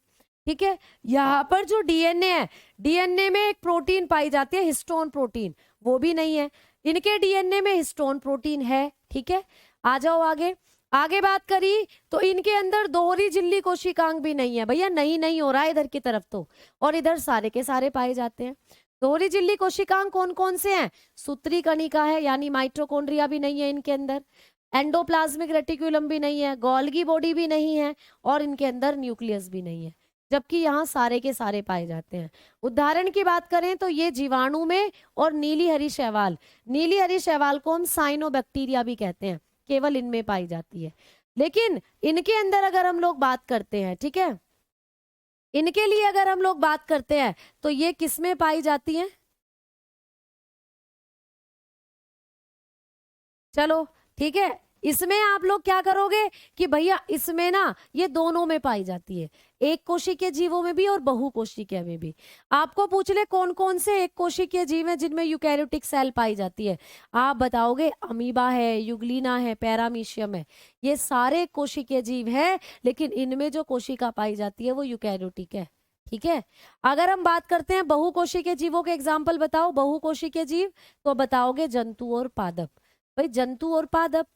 ठीक है, यहाँ पर जो डीएनए है, डीएनए में एक प्रोटीन पाई जाती है हिस्टोन प्रोटीन, वो भी नहीं है। इनके डीएनए में हिस्टोन प्रोटीन है। ठीक है, आ जाओ आगे। आगे बात करी तो इनके अंदर दोहरी झिल्ली कोशिकांग भी नहीं है भैया, नहीं हो रहा है इधर की तरफ तो, और इधर सारे के सारे पाए जाते हैं। दोहरी झिल्ली कोशिकांग कौन कौन से हैं? सूत्री कणिका है, यानी माइटोकॉन्ड्रिया भी नहीं है इनके अंदर, एंडोप्लाज्मिक रेटिकुलम भी नहीं है, गोल्गी बॉडी भी नहीं है, और इनके अंदर न्यूक्लियस भी नहीं है, जबकि यहाँ सारे के सारे पाए जाते हैं। उदाहरण की बात करें तो ये जीवाणु में, और नीली हरी शैवाल, नीली हरी शैवाल को हम साइनोबैक्टीरिया भी कहते हैं, केवल इनमें पाई जाती है। लेकिन इनके अंदर अगर हम लोग बात करते हैं, ठीक है, इनके लिए अगर हम लोग बात करते हैं तो ये किस में पाई जाती है? चलो ठीक है, इसमें आप लोग क्या करोगे कि भैया इसमें ना ये दोनों में पाई जाती है, एक कोशिकीय जीवों में भी और बहुकोशिकीय में भी। आपको पूछ ले कौन कौन से एक कोशिकीय जीव हैं जिनमें यूकैरियोटिक सेल पाई जाती है, आप बताओगे अमीबा है, युग्लिना है, पैरामीशियम है, ये सारे कोशिकीय जीव है, लेकिन इनमें जो कोशिका पाई जाती है वो यूकैरियोटिक है। ठीक है, अगर हम बात करते हैं बहुकोशिकीय जीवों के एग्जाम्पल बताओ, बहुकोशिकीय जीव तो बताओगे जंतु और पादप। भाई जंतु और पादप,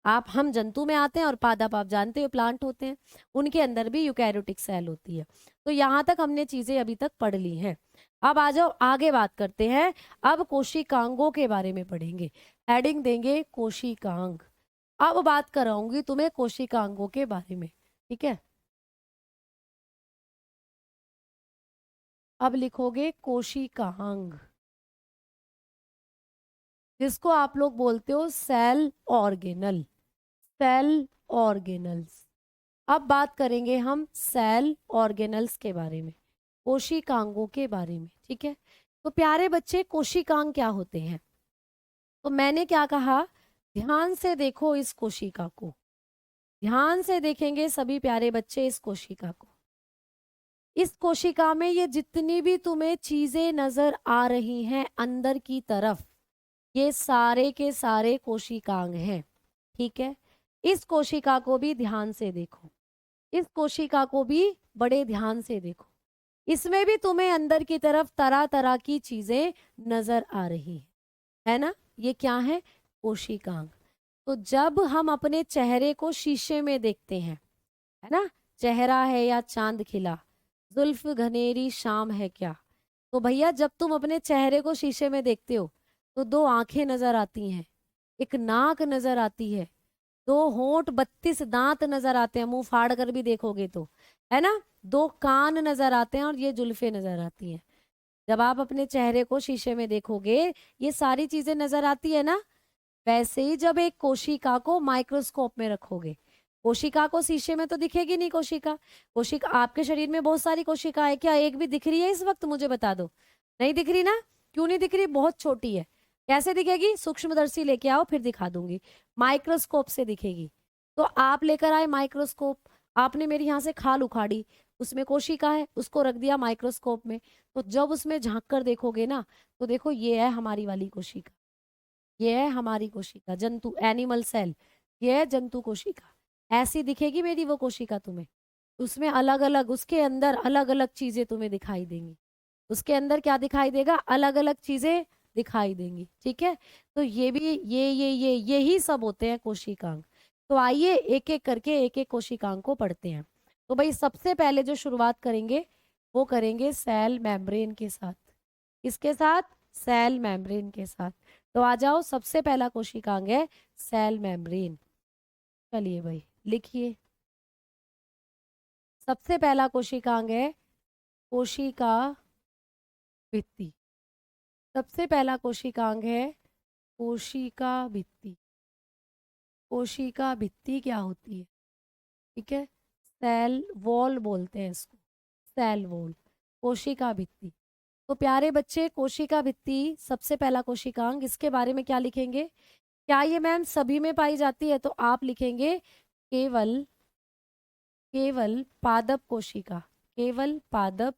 आप हम जंतु में आते हैं, और पादप आप जानते हो प्लांट होते हैं, उनके अंदर भी यूकैरियोटिक सेल होती है। तो यहाँ तक हमने चीजें अभी तक पढ़ ली हैं। अब आ जाओ आगे बात करते हैं, अब कोशिकांगों के बारे में पढ़ेंगे, हेडिंग देंगे कोशिकांग। अब बात कराऊंगी तुम्हें कोशिकांगों के बारे में। ठीक है, अब लिखोगे कोशिकांग, जिसको आप लोग बोलते हो सेल ऑर्गेनल, सेल ऑर्गेनल्स। अब बात करेंगे हम सेल ऑर्गेनल्स के बारे में, कोशिकांगों के बारे में। ठीक है, तो प्यारे बच्चे कोशिकांग क्या होते हैं? तो मैंने क्या कहा, ध्यान से देखो इस कोशिका को, ध्यान से देखेंगे सभी प्यारे बच्चे इस कोशिका को। इस कोशिका में ये जितनी भी तुम्हें चीजें नजर आ रही हैं अंदर की तरफ, ये सारे के सारे कोशिकांग हैं। ठीक है, इस कोशिका को भी ध्यान से देखो, इस कोशिका को भी बड़े ध्यान से देखो, इसमें भी तुम्हें अंदर की तरफ तरह तरह की चीजें नजर आ रही है ना। ये क्या है? कोशिकांग। तो जब हम अपने चेहरे को शीशे में देखते हैं, है ना, चेहरा है या चांद खिला, जुल्फ घनेरी शाम है क्या, तो भैया जब तुम अपने चेहरे को शीशे में देखते हो तो दो आंखें नजर आती हैं, एक नाक नजर आती है, दो होंठ, 32 दांत नजर आते हैं, मुंह फाड़ कर भी देखोगे तो, है ना, दो कान नजर आते हैं, और ये जुल्फे नजर आती हैं। जब आप अपने चेहरे को शीशे में देखोगे ये सारी चीजें नजर आती है ना। वैसे ही जब एक कोशिका को माइक्रोस्कोप में रखोगे, कोशिका को शीशे में तो दिखेगी नहीं कोशिका, कोशिका आपके शरीर में बहुत सारी कोशिका है, क्या एक भी दिख रही है इस वक्त? मुझे बता दो, नहीं दिख रही ना। क्यों नहीं दिख रही? बहुत छोटी है। कैसे दिखेगी? सूक्ष्मदर्शी लेके आओ फिर दिखा दूंगी, माइक्रोस्कोप से दिखेगी। तो आप लेकर आए माइक्रोस्कोप, आपने मेरी यहाँ से खाल उखाड़ी, उसमें कोशिका है, उसको रख दिया माइक्रोस्कोप में, तो जब उसमें झांक कर देखोगे ना तो देखो ये है हमारी वाली कोशिका, ये है हमारी कोशिका, जंतु एनिमल सेल, ये है जंतु कोशिका। ऐसी दिखेगी मेरी वो कोशिका तुम्हें, उसमें अलग अलग, उसके अंदर अलग अलग चीजें तुम्हें दिखाई देंगी। उसके अंदर क्या दिखाई देगा? अलग अलग चीजें दिखाई देंगी। ठीक है, तो ये भी ये ही सब होते हैं कोशिकांग। तो आइए एक एक करके एक एक कोशिकांग को पढ़ते हैं। तो भाई सबसे पहले जो शुरुआत करेंगे वो करेंगे सेल मेम्ब्रेन के साथ। किसके साथ? सेल मेम्ब्रेन के साथ। तो आ जाओ, सबसे पहला कोशिकांग है सेल मेम्ब्रेन। चलिए भाई लिखिए, सबसे पहला कोशिकांग है कोशिका भित्ति। सबसे पहला कोशिकांग है कोशिका भित्ति। कोशिका भित्ति क्या होती है? ठीक है, सेल वॉल बोलते हैं इसको, सेल वॉल, कोशिका भित्ति। तो प्यारे बच्चे, कोशिका भित्ति सबसे पहला कोशिकांग, इसके बारे में क्या लिखेंगे? क्या ये मैम सभी में पाई जाती है? तो आप लिखेंगे केवल पादप कोशिका, केवल पादप,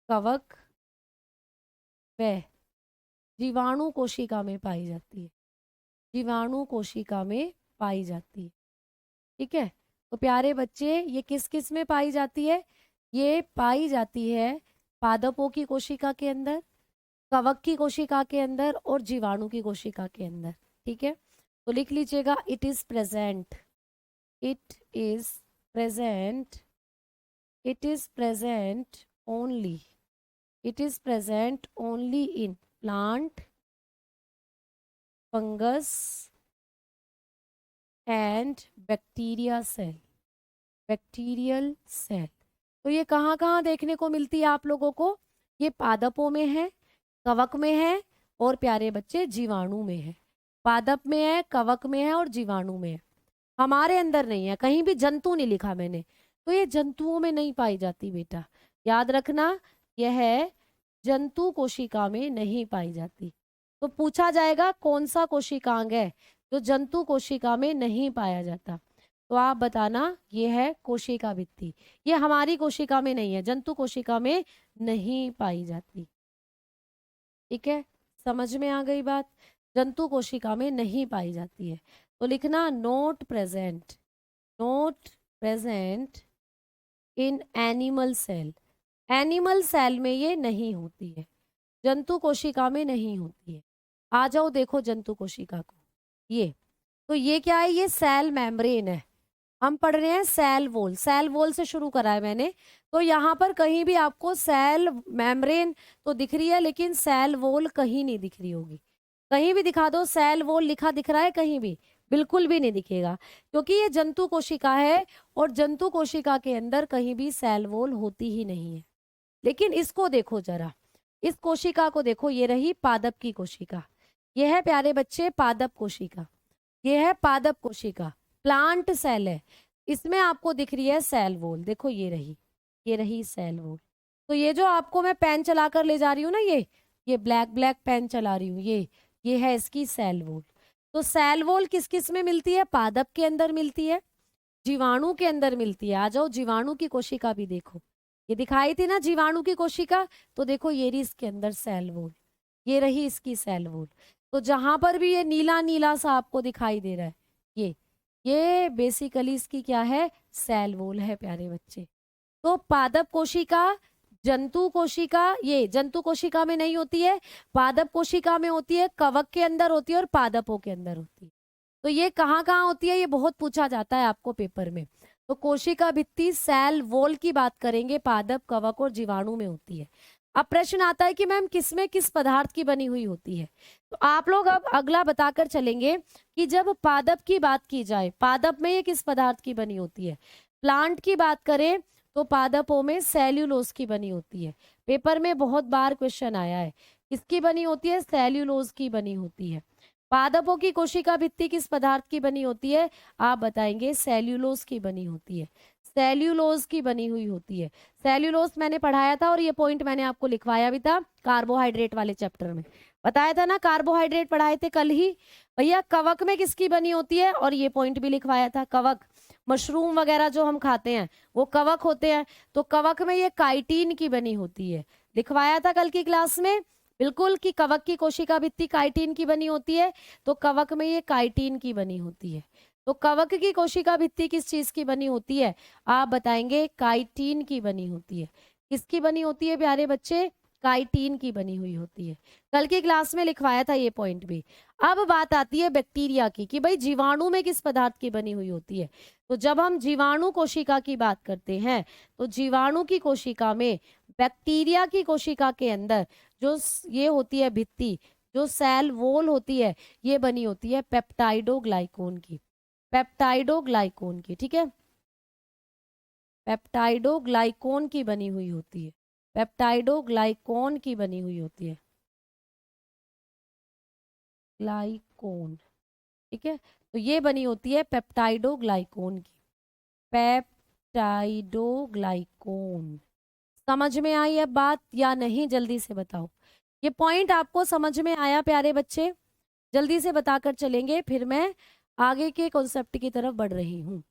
कवक व जीवाणु कोशिका में पाई जाती है। जीवाणु कोशिका में पाई जाती है। ठीक है, तो प्यारे बच्चे ये किस किस में पाई जाती है? ये पाई जाती है पादपों की कोशिका के अंदर, कवक की कोशिका के अंदर और जीवाणु की कोशिका के अंदर। ठीक है, तो लिख लीजिएगा, it is present, it is present, it is present only, it is present only in plant, fungus and bacteria cell, bacterial cell. तो ये कहाँ कहाँ देखने को मिलती है आप लोगों को? ये पादपों में है, कवक में है और प्यारे बच्चे जीवाणु में है। पादप में है, कवक में है और जीवाणु में है। हमारे अंदर नहीं है, कहीं भी जंतु नहीं लिखा मैंने, तो ये जंतुओं में नहीं पाई जाती बेटा, याद रखना, यह जंतु कोशिका में नहीं पाई जाती। तो पूछा जाएगा कौन सा कोशिकांग है जो जंतु कोशिका में नहीं पाया जाता, तो आप बताना ये है कोशिका भित्ति। ये हमारी कोशिका में नहीं है, जंतु कोशिका में नहीं पाई जाती। ठीक है, समझ में आ गई बात? जंतु कोशिका में नहीं पाई जाती है। तो लिखना not present, not present in animal cell. Animal cell में ये नहीं होती है, जंतु कोशिका में नहीं होती है। आ जाओ देखो जंतु कोशिका को, ये तो ये क्या है? ये सेल मेम्ब्रेन है। हम पढ़ रहे हैं सेल वॉल, सेल वॉल से शुरू करा है मैंने। तो यहाँ पर कहीं भी आपको सेल मेम्ब्रेन तो दिख रही है, लेकिन सेल वॉल कहीं नहीं दिख रही होगी। कहीं भी दिखा दो सेल वॉल लिखा दिख रहा है कहीं भी? बिल्कुल भी नहीं दिखेगा, क्योंकि ये जंतु कोशिका है और जंतु कोशिका के अंदर कहीं भी सेल वॉल होती ही नहीं है। लेकिन इसको देखो जरा, इस कोशिका को देखो, ये रही पादप की कोशिका, ये है प्यारे बच्चे पादप कोशिका, ये है पादप कोशिका, प्लांट सेल है। इसमें आपको दिख रही है सेल वॉल, देखो ये रही सेल वॉल। तो ये जो आपको मैं पेन चलाकर ले जा रही हूँ ना, ये ब्लैक ब्लैक पेन चला रही हूँ, ये है इसकी सेल वॉल। तो सेल वॉल किस किस में मिलती है? पादप के अंदर मिलती है, जीवाणु के अंदर मिलती है। आ जाओ जीवाणु की कोशिका भी देखो, ये दिखाई थी ना जीवाणु की कोशिका, तो देखो ये रही इसके अंदर सेल वॉल, ये रही इसकी सेल वॉल। तो जहां पर भी ये नीला नीला सा आपको दिखाई दे रहा है, ये बेसिकली इसकी क्या है? सेल वॉल है प्यारे बच्चे। तो पादप कोशिका, जंतु कोशिका, ये जंतु कोशिका में नहीं होती है, पादप कोशिका में होती है, कवक के अंदर होती है और पादपों के अंदर होती है। तो ये कहाँ कहाँ होती है? ये बहुत पूछा जाता है आपको पेपर में। तो कोशिका भित्ति सेल वॉल की बात करेंगे, पादप, कवक और जीवाणु में होती है। अब प्रश्न आता है कि मैम किसमें किस पदार्थ की बनी हुई होती है? तो आप लोग अब अगला बताकर चलेंगे कि जब पादप की बात की जाए, पादप में ये किस पदार्थ की बनी होती है? प्लांट की बात करें तो पादपों में सेल्यूलोज की बनी होती है। पेपर में बहुत बार क्वेश्चन आया है, किसकी बनी होती है? सेल्यूलोज की बनी होती है। पादपों की कोशिका भित्ति किस पदार्थ की बनी होती है? आप बताएंगे सेल्यूलोज की बनी होती है, सेल्यूलोज की बनी हुई होती है। सेल्यूलोज मैंने पढ़ाया था और ये पॉइंट मैंने आपको लिखवाया भी था कार्बोहाइड्रेट वाले चैप्टर में, बताया था ना, कार्बोहाइड्रेट पढ़ाए थे कल ही। भैया कवक में किसकी बनी होती है? और ये पॉइंट भी लिखवाया था, कवक, मशरूम वगैरह जो हम खाते हैं वो कवक होते हैं। तो कवक में ये काइटिन की बनी होती है, लिखवाया था कल की क्लास में बिल्कुल, कि कवक की कोशिका भित्ति काइटिन की बनी होती है। तो कवक में ये काइटिन की बनी होती है। तो कवक की कोशिका भित्ति किस चीज की बनी होती है? आप बताएंगे काइटिन की बनी होती है। किसकी बनी होती है प्यारे बच्चे? काइटिन की बनी हुई होती है। कल की क्लास में लिखवाया था ये पॉइंट भी। अब बात आती है बैक्टीरिया की कि भाई जीवाणु में किस पदार्थ की बनी हुई होती है। तो जब हम जीवाणु कोशिका की बात करते हैं तो जीवाणु की कोशिका में बैक्टीरिया की कोशिका के अंदर जो ये होती है भित्ति, जो सेल वॉल होती है, ये बनी होती है पेप्टाइडोग्लाइकोन की, पेप्टाइडोग्लाइकोन की, ठीक है, पेप्टाइडोग्लाइकोन की बनी हुई होती है, पेप्टाइडोग्लाइकोन की बनी हुई होती है, ग्लाइकोन, ठीक है। तो ये बनी होती है पेप्टाइडोग्लाइकोन की, पेप्टाइडोग्लाइकोन। समझ में आई अब बात या नहीं, जल्दी से बताओ। ये पॉइंट आपको समझ में आया प्यारे बच्चे? जल्दी से बताकर चलेंगे, फिर मैं आगे के कॉन्सेप्ट की तरफ बढ़ रही हूँ।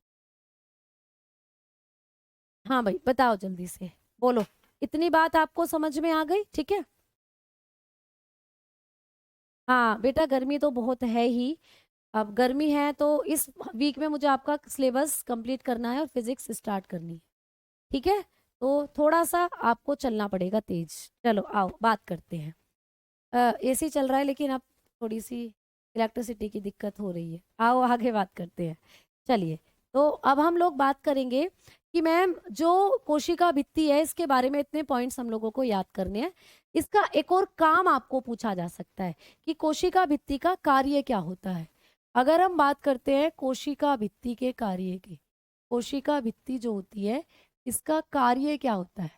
हाँ भाई बताओ जल्दी से, बोलो। इतनी बात आपको समझ में आ गई? ठीक है। हाँ बेटा, गर्मी तो बहुत है ही। अब गर्मी है तो इस वीक में मुझे आपका सिलेबस कंप्लीट करना है और फिजिक्स स्टार्ट करनी है, ठीक है। तो थोड़ा सा आपको चलना पड़ेगा तेज। चलो आओ बात करते हैं। एसी चल रहा है लेकिन अब थोड़ी सी इलेक्ट्रिसिटी की दिक्कत हो रही है। आओ आगे बात करते हैं। चलिए, तो अब हम लोग बात करेंगे कि मैम जो कोशिका भित्ति है इसके बारे में इतने पॉइंट्स हम लोगों को याद करने हैं। इसका एक और काम आपको पूछा जा सकता है कि कोशिका भित्ति का कार्य क्या होता है। अगर हम बात करते हैं कोशिका भित्ति के कार्य की, कोशिका भित्ति जो होती है इसका कार्य क्या होता है,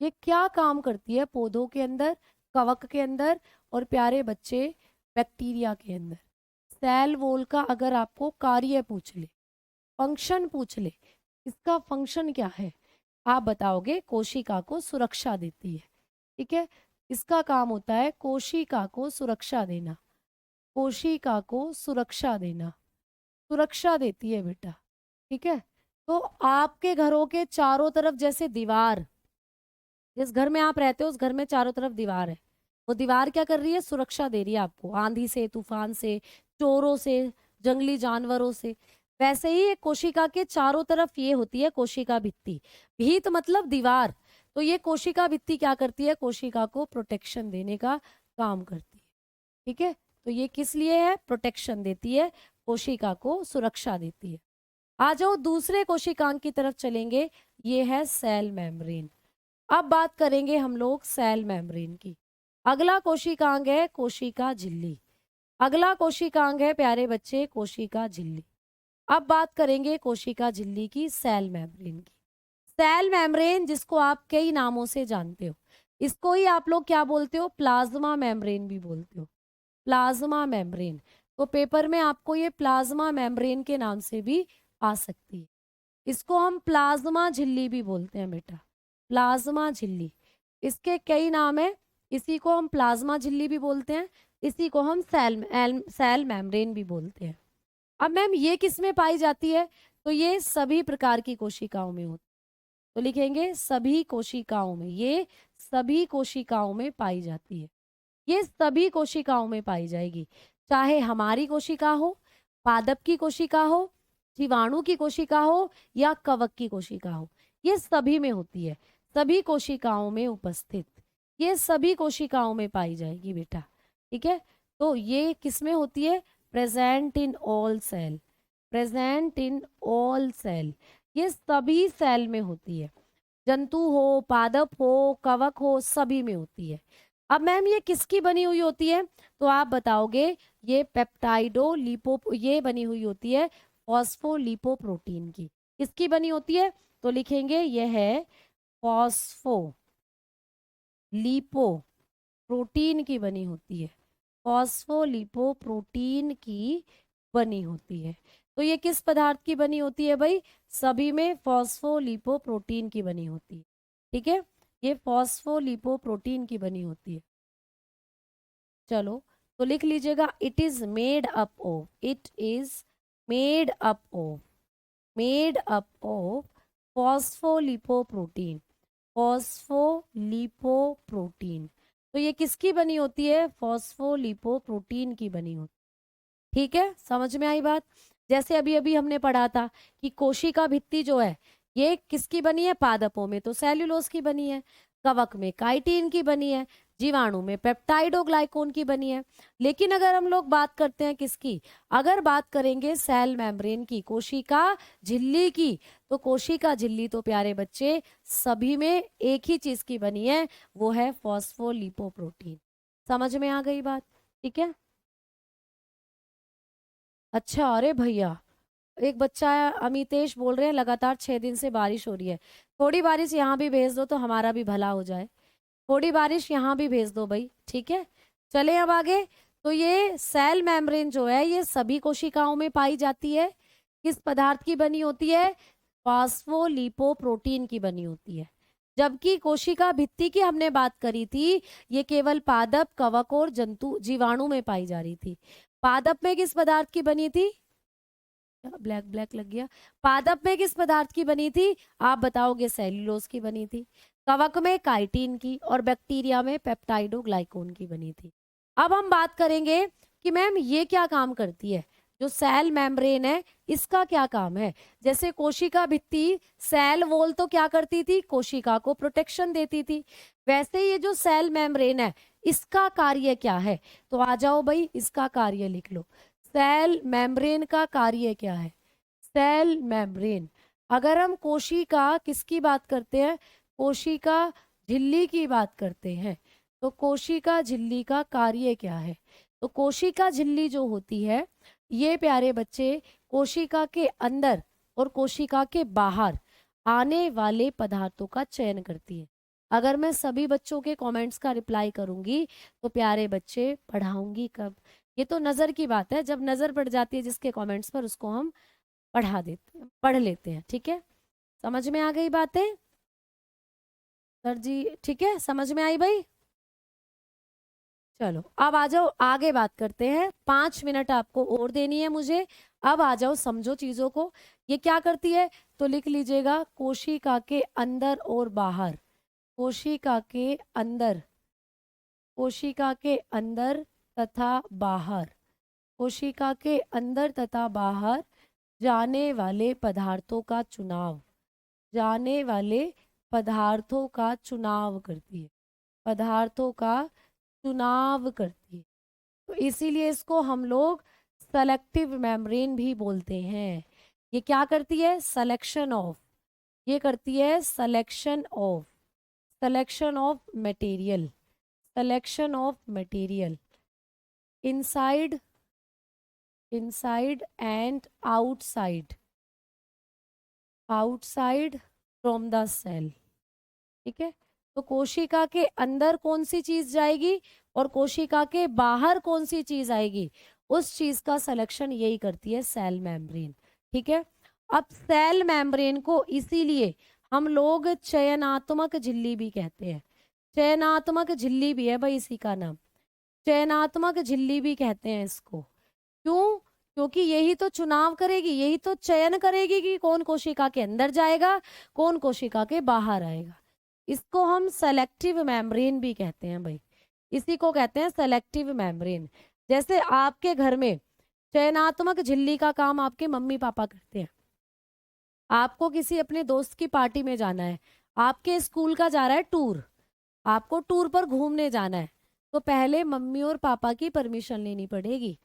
ये क्या काम करती है पौधों के अंदर, कवक के अंदर और प्यारे बच्चे बैक्टीरिया के अंदर। सेल वॉल का अगर आपको कार्य पूछ ले, फंक्शन पूछ ले, इसका फंक्शन क्या है, आप बताओगे कोशिका को सुरक्षा देती है, ठीक है। इसका काम होता है कोशिका को सुरक्षा देना, कोशिका को सुरक्षा देना, सुरक्षा देती है बेटा, ठीक है। तो आपके घरों के चारों तरफ जैसे दीवार, जिस घर में आप रहते हो उस घर में चारों तरफ दीवार है, वो दीवार क्या कर रही है, सुरक्षा दे रही है आपको आंधी से, तूफान से, चोरों से, जंगली जानवरों से। वैसे ही एक कोशिका के चारों तरफ ये होती है कोशिका भित्ति। भीत मतलब दीवार। तो ये कोशिका भित्ति क्या करती है, कोशिका को प्रोटेक्शन देने का काम करती है, ठीक है। तो ये किस लिए है, प्रोटेक्शन देती है, कोशिका को सुरक्षा देती है। आ जाओ दूसरे कोशिकांग की तरफ चलेंगे, ये है सेल मेम्ब्रेन। अब बात करेंगे हम लोग सेल मेम्ब्रेन की। अगला कोशिकांग है कोशिका झिल्ली, अगला कोशिकांग है प्यारे बच्चे कोशिका झिल्ली। अब बात करेंगे कोशिका झिल्ली की, सेल मेम्ब्रेन की। सेल मेम्ब्रेन जिसको आप कई नामों से जानते हो, इसको ही आप लोग क्या बोलते हो, प्लाज्मा मेम्ब्रेन भी बोलते हो, प्लाज्मा मेम्ब्रेन। तो पेपर में आपको ये प्लाज्मा मेम्ब्रेन के नाम से भी आ सकती है। इसको हम प्लाज्मा झिल्ली भी बोलते हैं बेटा, प्लाज्मा झिल्ली। इसके कई नाम है, इसी को हम प्लाज्मा झिल्ली भी बोलते हैं, इसी को हम सेल मेम्ब्रेन भी बोलते हैं। अब मैम ये किस में पाई जाती है, तो ये सभी प्रकार की कोशिकाओं में होती है। तो लिखेंगे सभी कोशिकाओं में, ये सभी कोशिकाओं में पाई जाती है, ये सभी कोशिकाओं में पाई जाएगी, चाहे हमारी कोशिका हो, पादप की कोशिका हो, जीवाणु की कोशिका हो या कवक की कोशिका हो, ये सभी में होती है, सभी कोशिकाओं में उपस्थित, ये सभी कोशिकाओं में पाई जाएगी बेटा, ठीक है। तो ये किस में होती है, present in all cell, present in all cell, ये सभी सेल में होती है, जंतु हो, पादप हो, कवक हो, सभी में होती है। अब मैम ये किसकी बनी हुई होती है, तो आप बताओगे ये पेप्टाइडो लिपो, ये बनी हुई होती है फॉस्फोलिपोप्रोटीन की। किसकी बनी होती है, तो लिखेंगे यह है फॉस्फोलिपोप्रोटीन की बनी होती है, फॉस्फोलिपोप्रोटीन की बनी होती है। तो ये किस पदार्थ की बनी होती है भाई, सभी में फॉस्फोलिपोप्रोटीन की बनी होती है, ठीक है। ये फॉस्फोलिपोप्रोटीन की बनी होती है। चलो तो लिख लीजिएगा, it is made up of, it is made up of, made up of phospholipoprotein, phospholipoprotein. तो ये किसकी बनी होती है, फॉस्फोलिपोप्रोटीन की बनी होती है, ठीक है। समझ में आई बात। जैसे अभी अभी हमने पढ़ा था कि कोशिका भित्ति जो है ये किसकी बनी है, पादपों में तो सेल्यूलोज की बनी है, कवक में काइटिन की बनी है, जीवाणु में पेप्टाइडोग्लाइकोन की बनी है। लेकिन अगर हम लोग बात करते हैं किसकी, अगर बात करेंगे सेल मेम्ब्रेन की, कोशिका झिल्ली की, तो कोशिका झिल्ली तो प्यारे बच्चे सभी में एक ही चीज की बनी है, वो है फॉस्फोलिपोप्रोटीन। समझ में आ गई बात? ठीक है। अच्छा, अरे भैया एक बच्चा है अमितेश बोल रहे हैं लगातार 6 दिन से बारिश हो रही है, थोड़ी बारिश यहाँ भी भेज दो तो हमारा भी भला हो जाए। थोड़ी बारिश यहाँ भी भेज दो भाई, ठीक है। चले अब आगे। तो ये सेल मेम्ब्रेन जो है ये सभी कोशिकाओं में पाई जाती है। किस पदार्थ की बनी होती है? फास्फोलिपोप्रोटीन की बनी होती है। जबकि कोशिका भित्ति की हमने बात करी थी, ये केवल पादप, कवक और जंतु जीवाणु में पाई जा रही थी। पादप में किस पदार्थ की बनी थी? ब्लैक ब्लैक लग गया। पादप में किस पदार्थ की बनी थी? आप बताओगे सेल्यूलोज की बनी थी। कवक में काइटिन की, और बैक्टीरिया में पेप्टाइडोग्लाइकोन की बनी थी। अब हम बात करेंगे कि मैम ये क्या काम करती है, जो सेल मेम्ब्रेन है इसका क्या काम है। जैसे कोशिका भित्ति, सेल वॉल तो क्या करती थी? कोशिका को प्रोटेक्शन देती थी। वैसे ये जो सेल मेम्ब्रेन है इसका कार्य क्या है? तो आ जाओ भाई, इसका कार्य लिख लो। सेल मेम्ब्रेन का कार्य क्या है? सेल मेम्ब्रेन, अगर हम कोशिका किसकी बात करते हैं, कोशिका झिल्ली की बात करते हैं, तो कोशिका झिल्ली का कार्य क्या है? तो कोशिका झिल्ली जो होती है ये प्यारे बच्चे कोशिका के अंदर और कोशिका के बाहर आने वाले पदार्थों का चयन करती है। अगर मैं सभी बच्चों के कमेंट्स का रिप्लाई करूंगी तो प्यारे बच्चे पढ़ाऊंगी कब? ये तो नजर की बात है, जब नजर पड़ जाती है जिसके कमेंट्स पर उसको हम पढ़ लेते हैं। ठीक है, समझ में आ गई बातें सर जी? ठीक है, समझ में आई भाई? चलो अब आ जाओ, आगे बात करते हैं। 5 मिनट आपको और देनी है मुझे। अब आ जाओ, समझो चीजों को। ये क्या करती है? तो लिख लीजिएगा, कोशिका के अंदर और बाहर, कोशिका के अंदर, कोशिका के अंदर तथा बाहर, कोशिका के अंदर तथा बाहर जाने वाले पदार्थों का चुनाव, जाने वाले पदार्थों का चुनाव करती है, पदार्थों का चुनाव करती है। तो इसीलिए इसको हम लोग सेलेक्टिव मेम्ब्रेन भी बोलते हैं। ये क्या करती है? सिलेक्शन ऑफ, ये करती है selection of, selection of material, selection of material inside, inside and outside, outside from the cell. ठीक है, तो कोशिका के अंदर कौन सी चीज जाएगी और कोशिका के बाहर कौन सी चीज आएगी, उस चीज का सिलेक्शन यही करती है सेल मेम्ब्रेन। ठीक है, अब सेल मेम्ब्रेन को इसीलिए हम लोग चयनात्मक झिल्ली भी कहते हैं। चयनात्मक झिल्ली भी है भाई इसी का नाम, चयनात्मक झिल्ली भी कहते हैं इसको। क्यों? क्योंकि यही तो चुनाव करेगी, यही तो चयन करेगी कि कौन कोशिका के अंदर जाएगा, कौन कोशिका के बाहर आएगा। इसको हम सेलेक्टिव मेम्ब्रेन भी कहते हैं भाई, इसी को कहते हैं सेलेक्टिव मेम्ब्रेन। जैसे आपके घर में चयनात्मक झिल्ली का काम आपके मम्मी पापा करते हैं। आपको किसी अपने दोस्त की पार्टी में जाना है, आपके स्कूल का जा रहा है टूर, आपको टूर पर घूमने जाना है, तो पहले मम्मी और पापा की परमिशन लेनी पड़ेगी।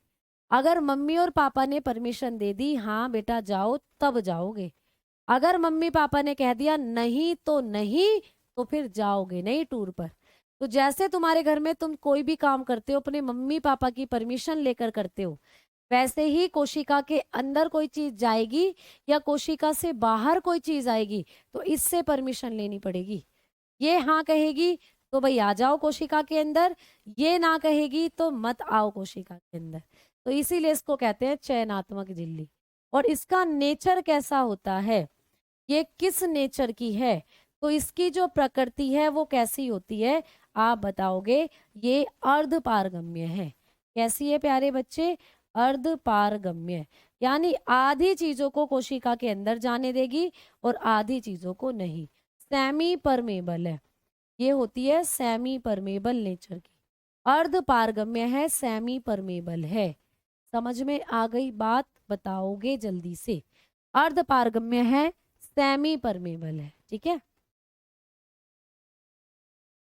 अगर मम्मी और पापा ने परमिशन दे दी, हाँ बेटा जाओ, तब जाओगे। अगर मम्मी पापा ने कह दिया नहीं तो नहीं, तो फिर जाओगे नहीं टूर पर। तो जैसे तुम्हारे घर में तुम कोई भी काम करते हो अपने मम्मी पापा की परमिशन लेकर करते हो, वैसे ही कोशिका के अंदर कोई चीज जाएगी या कोशिका से बाहर कोई चीज आएगी तो इससे परमिशन लेनी पड़ेगी। ये हाँ कहेगी तो भाई आ जाओ कोशिका के अंदर, ये ना कहेगी तो मत आओ कोशिका के अंदर। तो इसीलिए इसको कहते हैं चयनात्मक झिल्ली। और इसका नेचर कैसा होता है, ये किस नेचर की है, तो इसकी जो प्रकृति है वो कैसी होती है आप बताओगे? ये अर्धपारगम्य है। कैसी है प्यारे बच्चे? अर्धपारगम्य, यानी आधी चीजों को कोशिका के अंदर जाने देगी और आधी चीजों को नहीं। सेमी परमेबल है, ये होती है सेमी परमेबल नेचर की। अर्धपारगम्य है, सेमी परमेबल है। समझ में आ गई बात? बताओगे जल्दी से। अर्धपारगम्य है, सेमी परमेबल है। ठीक है,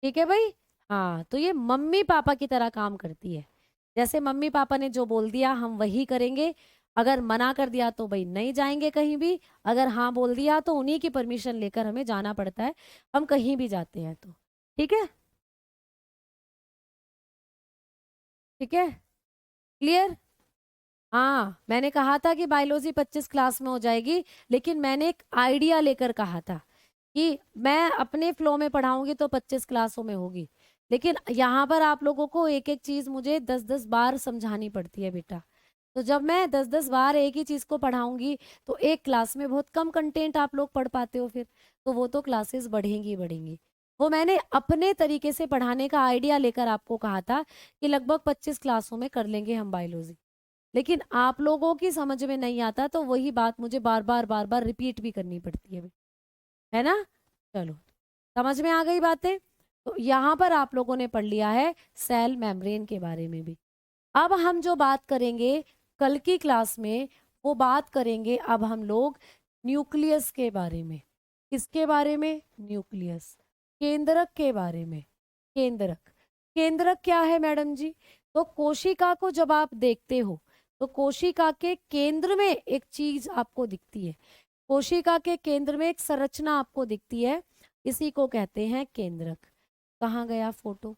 ठीक है भाई। हाँ, तो ये मम्मी पापा की तरह काम करती है। जैसे मम्मी पापा ने जो बोल दिया हम वही करेंगे। अगर मना कर दिया तो भाई नहीं जाएंगे कहीं भी। अगर हाँ बोल दिया तो उन्हीं की परमिशन लेकर हमें जाना पड़ता है, हम कहीं भी जाते हैं तो। ठीक है। ठीक है, क्लियर। हाँ, मैंने कहा था कि बायोलॉजी 25 क्लास में हो जाएगी, लेकिन मैंने एक आइडिया लेकर कहा था कि मैं अपने फ्लो में पढ़ाऊंगी तो 25 क्लासों में होगी। लेकिन यहाँ पर आप लोगों को एक एक चीज मुझे 10-10 बार समझानी पड़ती है बेटा। तो जब मैं 10-10 बार एक ही चीज को पढ़ाऊंगी तो एक क्लास में बहुत कम कंटेंट आप लोग पढ़ पाते हो फिर। तो वो तो क्लासेस बढ़ेंगी बढ़ेंगी। वो मैंने अपने तरीके से पढ़ाने का आइडिया लेकर आपको कहा था कि लगभग 25 क्लासों में कर लेंगे हम बायोलॉजी। लेकिन आप लोगों की समझ में नहीं आता तो वही बात मुझे बार बार रिपीट भी करनी पड़ती है ना। चलो, समझ में आ गई बातें। तो यहाँ पर आप लोगों ने पढ़ लिया है सेल मेम्ब्रेन के बारे में भी। अब हम जो बात करेंगे कल की क्लास में, वो बात करेंगे अब हम लोग न्यूक्लियस के बारे में। किसके बारे में? न्यूक्लियस। केंद्रक के बारे में। केंद्रक। केंद्रक क्या है मैडम जी? तो कोशिका को जब आप देखते हो तो कोशिका के केंद्र में एक चीज आपको दिखती है। कोशिका के केंद्र में एक संरचना आपको दिखती है, इसी को कहते हैं केंद्रक। कहाँ गया फोटो?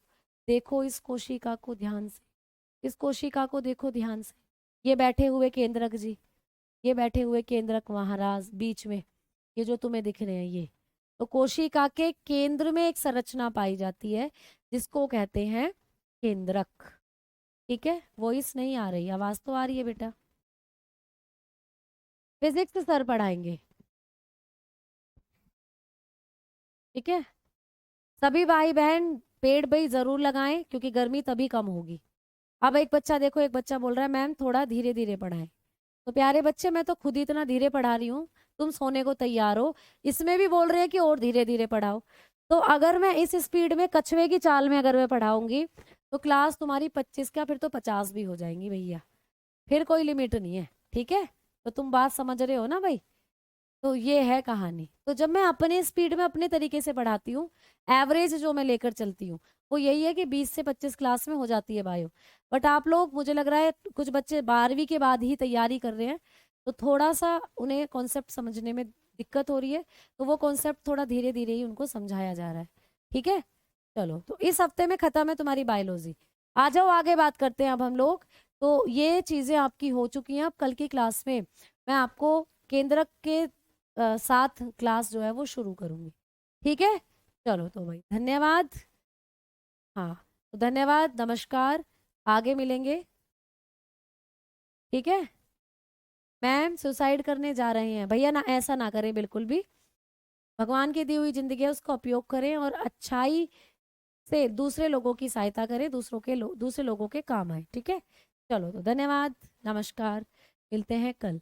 देखो इस कोशिका को ध्यान से, इस कोशिका को देखो ध्यान से। ये बैठे हुए केंद्रक जी, ये बैठे हुए केंद्रक महाराज बीच में, ये जो तुम्हें दिख रहे हैं ये। तो कोशिका के केंद्र में एक संरचना पाई जाती है जिसको कहते हैं केंद्रक। ठीक है, वॉइस नहीं आ रही, आवाज तो आ रही है बेटा। फिजिक्स सर पढ़ाएंगे। ठीक है, सभी भाई बहन पेड़ भाई जरूर लगाएं क्योंकि गर्मी तभी कम होगी। अब एक बच्चा देखो, एक बच्चा बोल रहा है मैम थोड़ा धीरे धीरे पढ़ाएं। तो प्यारे बच्चे, मैं तो खुद ही इतना धीरे पढ़ा रही हूँ, तुम सोने को तैयार हो, इसमें भी बोल रहे हैं कि और धीरे धीरे पढ़ाओ। तो अगर मैं इस स्पीड में कछुए की चाल में अगर मैं पढ़ाऊंगी तो क्लास तुम्हारी 25 क्या फिर तो 50 भी हो जाएंगी भैया। फिर कोई लिमिट नहीं है। ठीक है, तो तुम बात समझ रहे हो ना भाई। तो ये है कहानी। तो जब मैं अपने स्पीड में अपने तरीके से पढ़ाती हूँ, एवरेज जो मैं लेकर चलती हूँ वो यही है कि 20 से 25 क्लास में हो जाती है बायो। बट आप लोग, मुझे लग रहा है कुछ बच्चे 12वीं के बाद ही तैयारी कर रहे हैं, तो थोड़ा सा उन्हें कॉन्सेप्ट समझने में दिक्कत हो रही है। तो वो कॉन्सेप्ट थोड़ा धीरे धीरे ही उनको समझाया जा रहा है। ठीक है, चलो तो इस हफ्ते में खत्म है तुम्हारी बायोलॉजी। आ जाओ आगे बात करते हैं अब हम लोग। तो ये चीजें आपकी हो चुकी हैं। अब कल की क्लास में मैं आपको केंद्रक के साथ क्लास जो है वो शुरू करूंगी। ठीक है, चलो तो भाई धन्यवाद। हाँ, तो धन्यवाद, नमस्कार, आगे मिलेंगे। ठीक है। मैम सुसाइड करने जा रहे हैं भैया, ना ऐसा ना करें बिल्कुल भी। भगवान की दी हुई जिंदगी है, उसका उपयोग करें और अच्छाई से दूसरे लोगों की सहायता करें, दूसरे लोगों के काम आए। ठीक है, चलो तो धन्यवाद, नमस्कार, मिलते हैं कल।